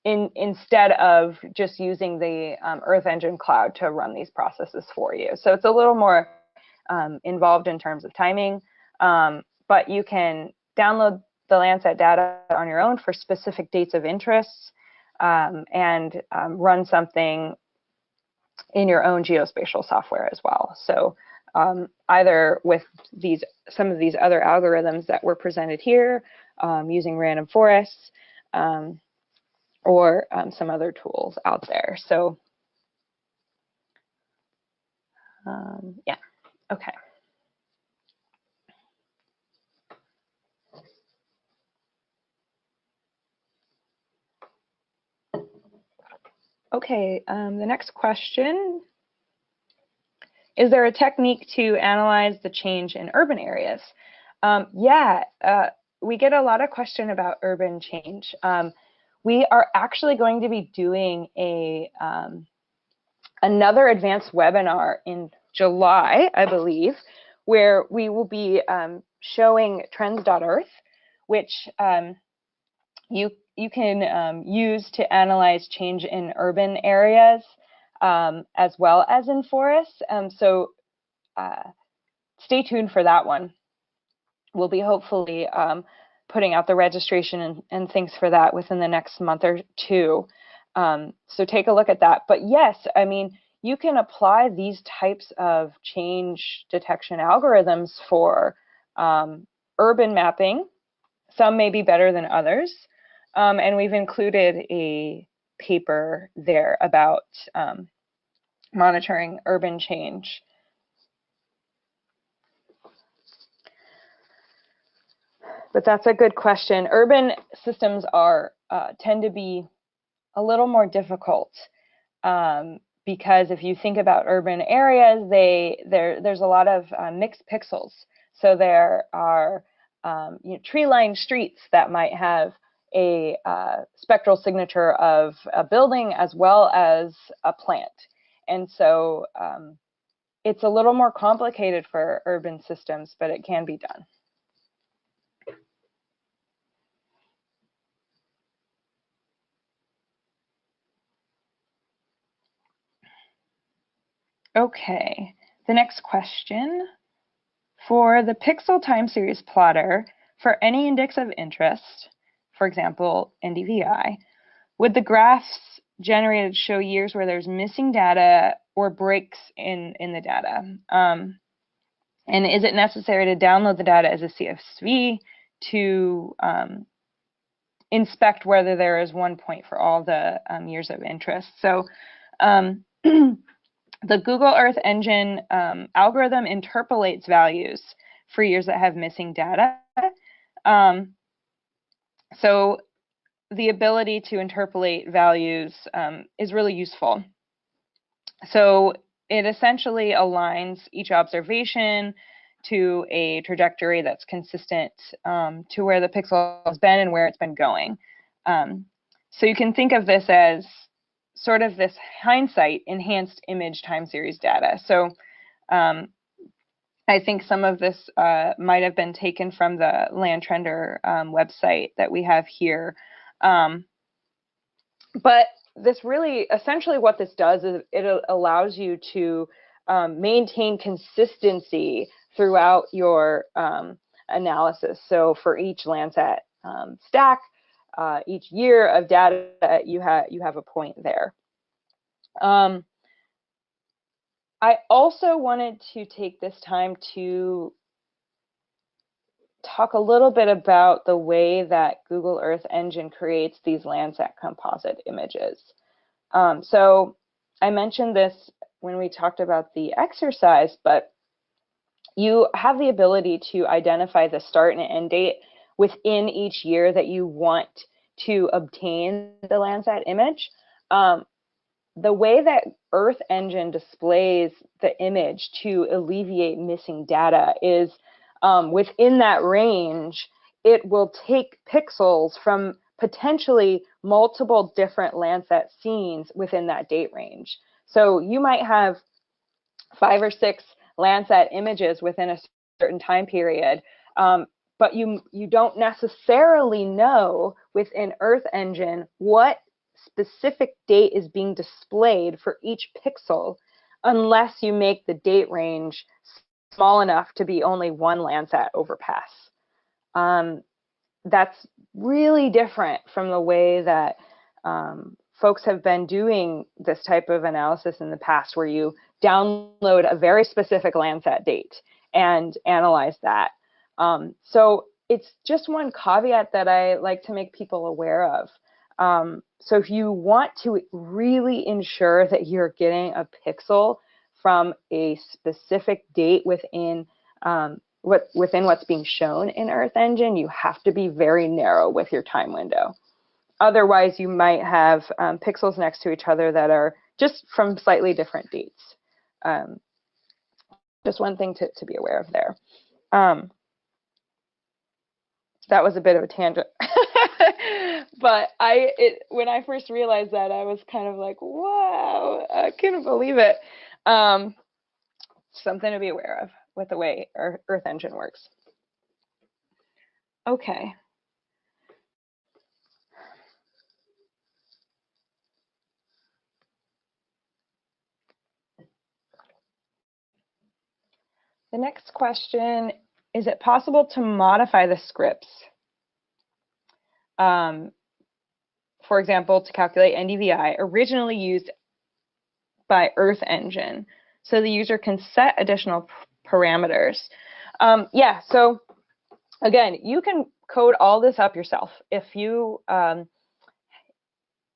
instead of just using the Earth Engine cloud to run these processes for you. So it's a little more involved in terms of timing, but you can download the Landsat data on your own for specific dates of interest and run something in your own geospatial software as well. So either with some of these other algorithms that were presented here, using random forests, or some other tools out there. So yeah, okay. Okay, the next question. Is there a technique to analyze the change in urban areas? Yeah, we get a lot of question about urban change. We are actually going to be doing another advanced webinar in July, I believe, where we will be showing trends.earth, which you can use to analyze change in urban areas as well as in forests. So stay tuned for that one. we'll be hopefully putting out the registration and things for that within the next month or two. So take a look at that. But yes, I mean, you can apply these types of change detection algorithms for urban mapping. Some may be better than others. And we've included a paper there about monitoring urban change. But that's a good question. Urban systems are tend to be a little more difficult because if you think about urban areas, there's a lot of mixed pixels. So there are tree-lined streets that might have a spectral signature of a building as well as a plant. And so it's a little more complicated for urban systems, but it can be done. Okay, the next question. For the pixel time series plotter, for any index of interest, for example, NDVI, would the graphs generated show years where there's missing data or breaks in the data? And is it necessary to download the data as a CSV to inspect whether there is one point for all the years of interest? So the Google Earth Engine algorithm interpolates values for years that have missing data. So the ability to interpolate values is really useful. So it essentially aligns each observation to a trajectory that's consistent to where the pixel has been and where it's been going. So you can think of this as sort of this hindsight enhanced image time series data. So I think some of this might have been taken from the Landtrender website that we have here. But this really, essentially what this does is it allows you to maintain consistency throughout your analysis. So for each Landsat stack, each year of data, you have a point there. I also wanted to take this time to talk a little bit about the way that Google Earth Engine creates these Landsat composite images. So I mentioned this when we talked about the exercise, but you have the ability to identify the start and end date within each year that you want to obtain the Landsat image. The way that Earth Engine displays the image to alleviate missing data is within that range, it will take pixels from potentially multiple different Landsat scenes within that date range. So you might have 5 or 6 Landsat images within a certain time period, but you don't necessarily know within Earth Engine what specific date is being displayed for each pixel unless you make the date range small enough to be only one Landsat overpass. That's really different from the way that folks have been doing this type of analysis in the past, where you download a very specific Landsat date and analyze that. So it's just one caveat that I like to make people aware of. So if you want to really ensure that you're getting a pixel from a specific date within what's being shown in Earth Engine, you have to be very narrow with your time window. Otherwise, you might have pixels next to each other that are just from slightly different dates. Just one thing to be aware of there. That was a bit of a tangent. But when I first realized that, I was kind of like, wow, I couldn't believe it. Something to be aware of with the way Earth Engine works. Okay. The next question is it possible to modify the scripts, for example, to calculate NDVI originally used by Earth Engine, so the user can set additional parameters? Yeah, so again, you can code all this up yourself. If you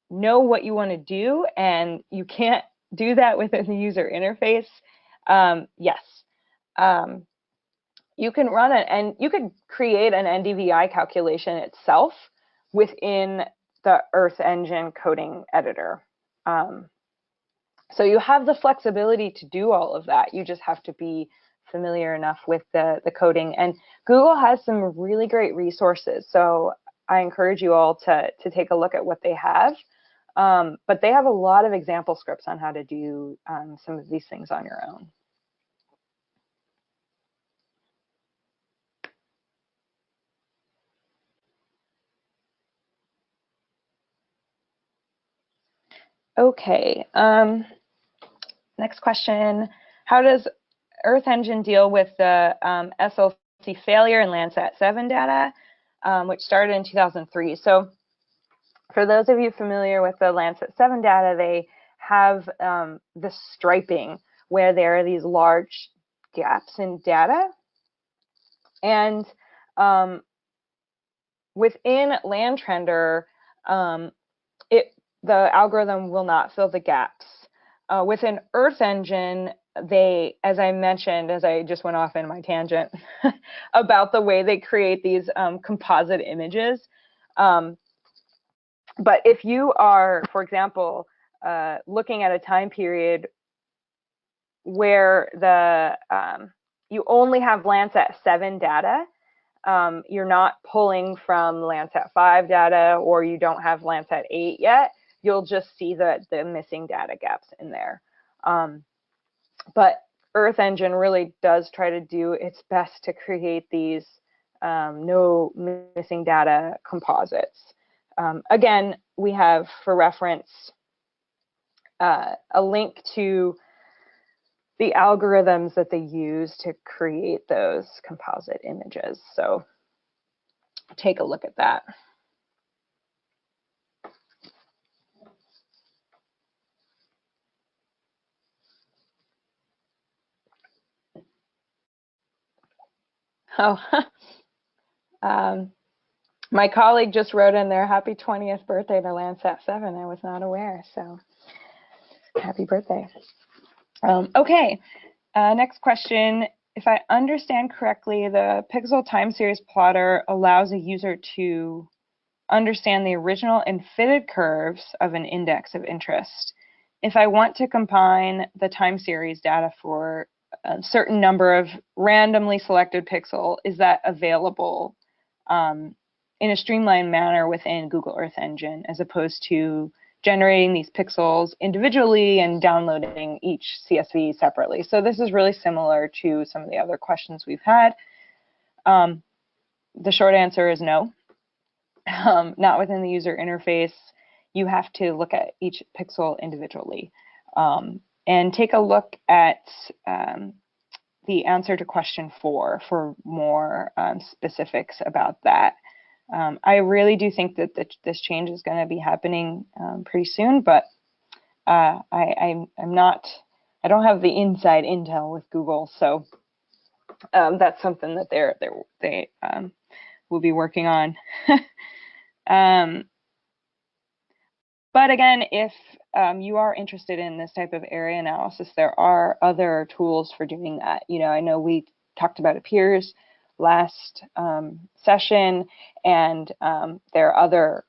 know what you want to do and you can't do that within the user interface, yes. You can run it, and you could create an NDVI calculation itself within the Earth Engine coding editor. So you have the flexibility to do all of that. You just have to be familiar enough with the coding. And Google has some really great resources. So I encourage you all to take a look at what they have. But they have a lot of example scripts on how to do some of these things on your own. Okay, next question. How does Earth Engine deal with the SLC failure in Landsat 7 data, which started in 2003? So for those of you familiar with the Landsat 7 data, they have the striping where there are these large gaps in data. And within Landtrender, the algorithm will not fill the gaps. Within Earth Engine, they, as I mentioned, as I just went off in my tangent about the way they create these composite images. But if you are, for example, looking at a time period where you only have Landsat 7 data, you're not pulling from Landsat 5 data, or you don't have Landsat 8 yet, you'll just see the missing data gaps in there. But Earth Engine really does try to do its best to create these no missing data composites. Again, we have, for reference, a link to the algorithms that they use to create those composite images. So take a look at that. Oh, my colleague just wrote in there, happy 20th birthday to Landsat 7. I was not aware, so happy birthday. Okay, next question. If I understand correctly, the pixel time series plotter allows a user to understand the original and fitted curves of an index of interest. If I want to combine the time series data for a certain number of randomly selected pixel, is that available in a streamlined manner within Google Earth Engine, as opposed to generating these pixels individually and downloading each CSV separately? So this is really similar to some of the other questions we've had. The short answer is no. Not within the user interface. You have to look at each pixel individually. And take a look at the answer to question 4 for more specifics about that. I really do think that this change is going to be happening pretty soon, but I don't have the inside intel with Google, so that's something that they will be working on. But again, if you are interested in this type of area analysis, there are other tools for doing that. You know, I know we talked about Appears last session, and there are other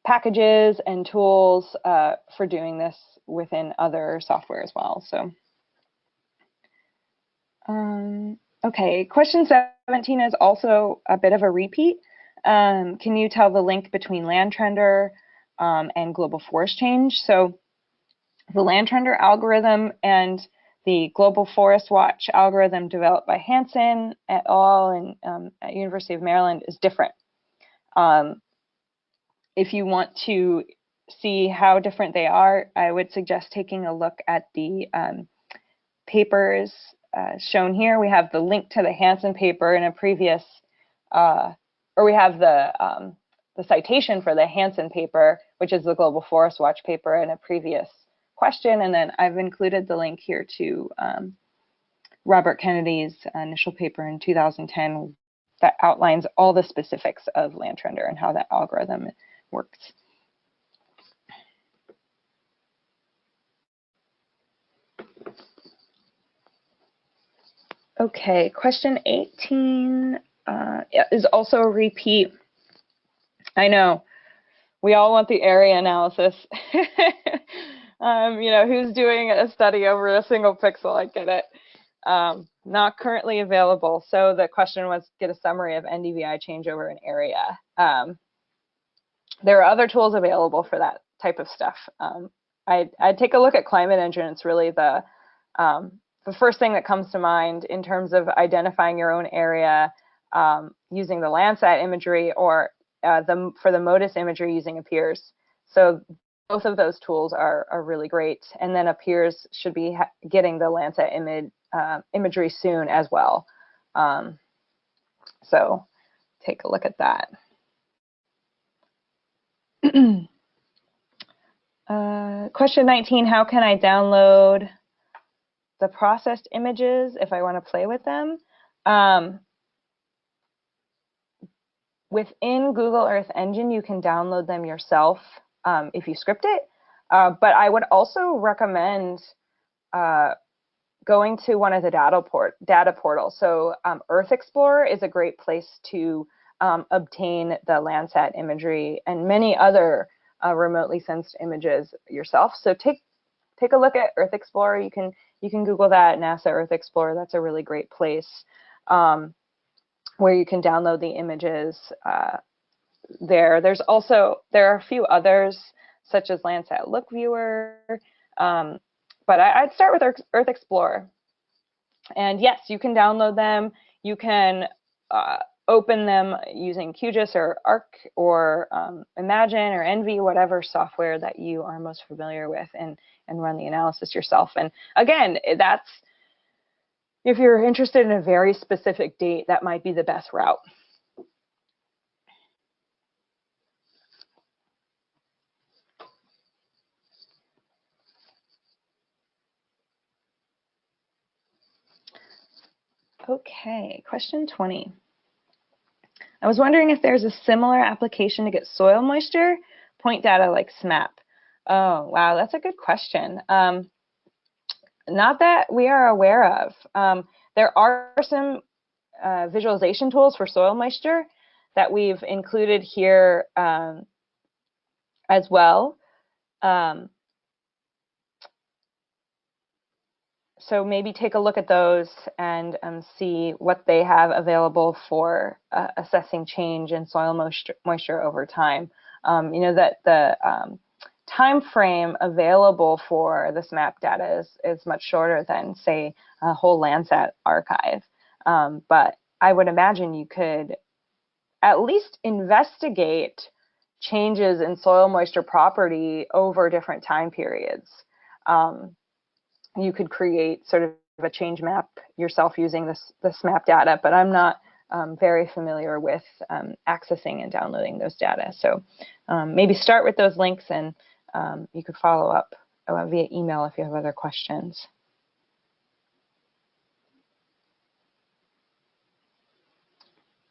packages and tools for doing this within other software as well. So, okay, question 17 is also a bit of a repeat. Can you tell the link between Landtrender and global forest change? So the Landtrender algorithm and the Global Forest Watch algorithm developed by Hansen et al. At University of Maryland is different. If you want to see how different they are, I would suggest taking a look at the papers shown here. We have the link to the Hansen paper in a previous, or we have the citation for the Hansen paper, which is the Global Forest Watch paper, in a previous question. And then I've included the link here to Robert Kennedy's initial paper in 2010 that outlines all the specifics of Landtrender and how that algorithm works. Okay, question 18 is also a repeat. I know, we all want the area analysis. You know, who's doing a study over a single pixel? I get it. Not currently available. So the question was, get a summary of NDVI change over an area. There are other tools available for that type of stuff. I'd take a look at Climate Engine. It's really the first thing that comes to mind in terms of identifying your own area using the Landsat imagery, or for the MODIS imagery using Appears. So both of those tools are really great. And then Appears should be getting the Landsat imagery soon as well. So take a look at that. Question 19, how can I download the processed images if I want to play with them? Within Google Earth Engine, you can download them yourself if you script it. But I would also recommend going to one of the data portals. So Earth Explorer is a great place to obtain the Landsat imagery and many other remotely sensed images yourself. So take a look at Earth Explorer. You can Google that, NASA Earth Explorer. That's a really great place where you can download the images there. There are a few others, such as Landsat Look Viewer, but I'd start with Earth Explorer. And yes, you can download them. You can open them using QGIS or ARC or Imagine or Envy, whatever software that you are most familiar with, and run the analysis yourself. And again, that's, if you're interested in a very specific date, that might be the best route. Okay, question 20. I was wondering if there's a similar application to get soil moisture point data like SMAP. Oh, wow, that's a good question. Not that we are aware of. There are some visualization tools for soil moisture that we've included here as well. So maybe take a look at those and see what they have available for assessing change in soil moisture over time. You know that the time frame available for this map data is much shorter than, say, a whole Landsat archive. But I would imagine you could at least investigate changes in soil moisture property over different time periods. You could create sort of a change map yourself using this map data, but I'm not very familiar with accessing and downloading those data. So maybe start with those links, and you could follow up via email if you have other questions.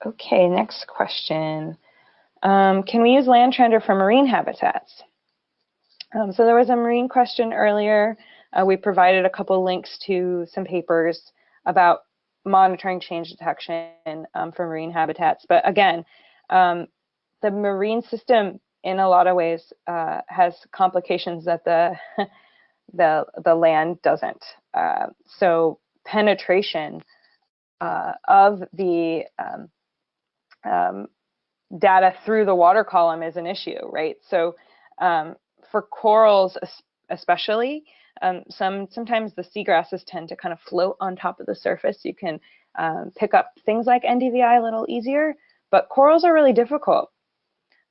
Okay, next question. Can we use Landtrender for marine habitats? So there was a marine question earlier. We provided a couple links to some papers about monitoring change detection for marine habitats. But again, the marine system in a lot of ways has complications that the land doesn't. So penetration of the data through the water column is an issue, right? So for corals especially, sometimes the seagrasses tend to kind of float on top of the surface. You can pick up things like NDVI a little easier, but corals are really difficult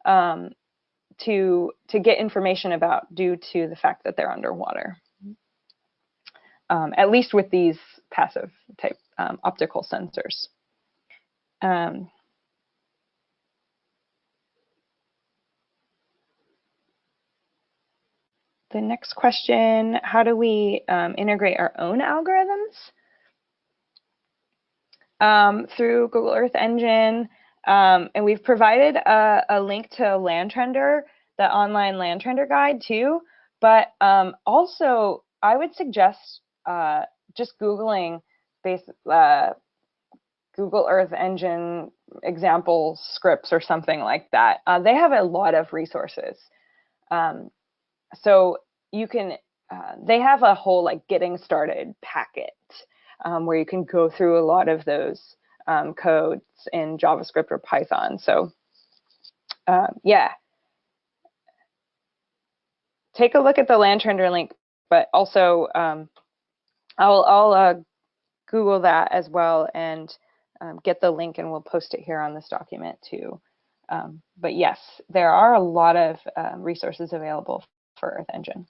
to get information about due to the fact that they're underwater. at least with these passive type optical sensors. The next question, how do we integrate our own algorithms? Through Google Earth Engine, and we've provided a link to Landtrender, the online Landtrender guide too, but also I would suggest just Googling Google Earth Engine example scripts or something like that. They have a lot of resources. So you can, they have a whole like getting started packet where you can go through a lot of those codes in JavaScript or Python. So yeah, take a look at the Landtrender link, but also I'll Google that as well and get the link, and we'll post it here on this document too. But yes, there are a lot of resources available for Earth Engine.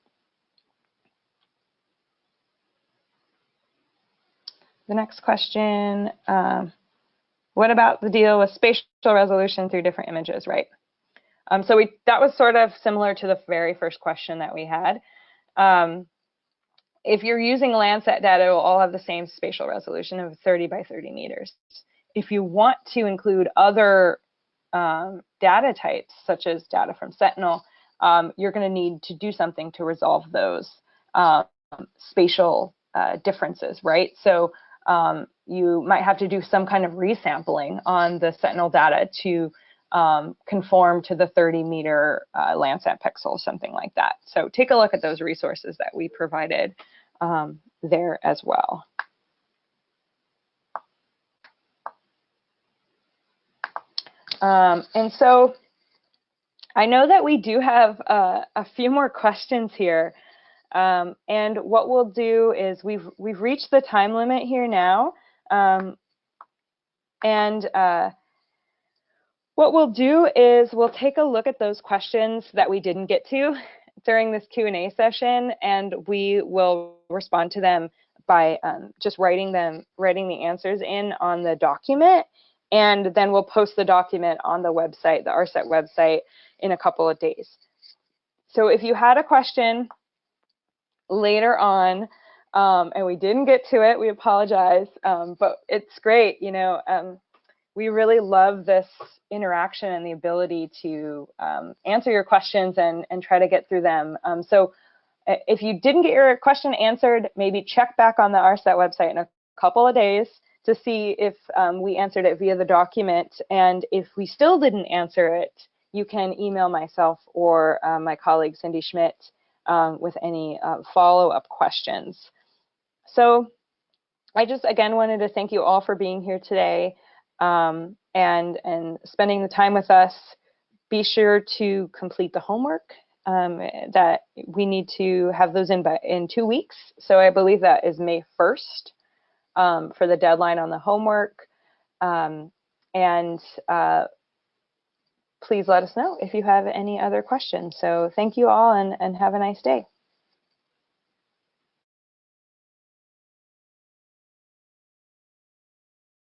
The next question, what about the deal with spatial resolution through different images, right? So that was sort of similar to the very first question that we had. If you're using Landsat data, it will all have the same spatial resolution of 30 by 30 meters. If you want to include other data types, such as data from Sentinel, you're going to need to do something to resolve those spatial differences, right? So you might have to do some kind of resampling on the Sentinel data to conform to the 30-meter Landsat pixel, something like that. So take a look at those resources that we provided there as well. And so I know that we do have a few more questions here. And what we'll do is we've reached the time limit here now. What we'll do is we'll take a look at those questions that we didn't get to during this Q&A session, and we will respond to them by just writing the answers in on the document, and then we'll post the document on the website, the ARSET website, in a couple of days. So if you had a question later on and we didn't get to it, we apologize, but it's great, you know. We really love this interaction and the ability to answer your questions and try to get through them. So if you didn't get your question answered, maybe check back on the ARSET website in a couple of days to see if we answered it via the document. And if we still didn't answer it, you can email myself or my colleague Cindy Schmidt with any follow-up questions. So I just again wanted to thank you all for being here today. And spending the time with us. Be sure to complete the homework that we need to have those in 2 weeks. So I believe that is May 1st for the deadline on the homework. Please let us know if you have any other questions. So thank you all, and have a nice day.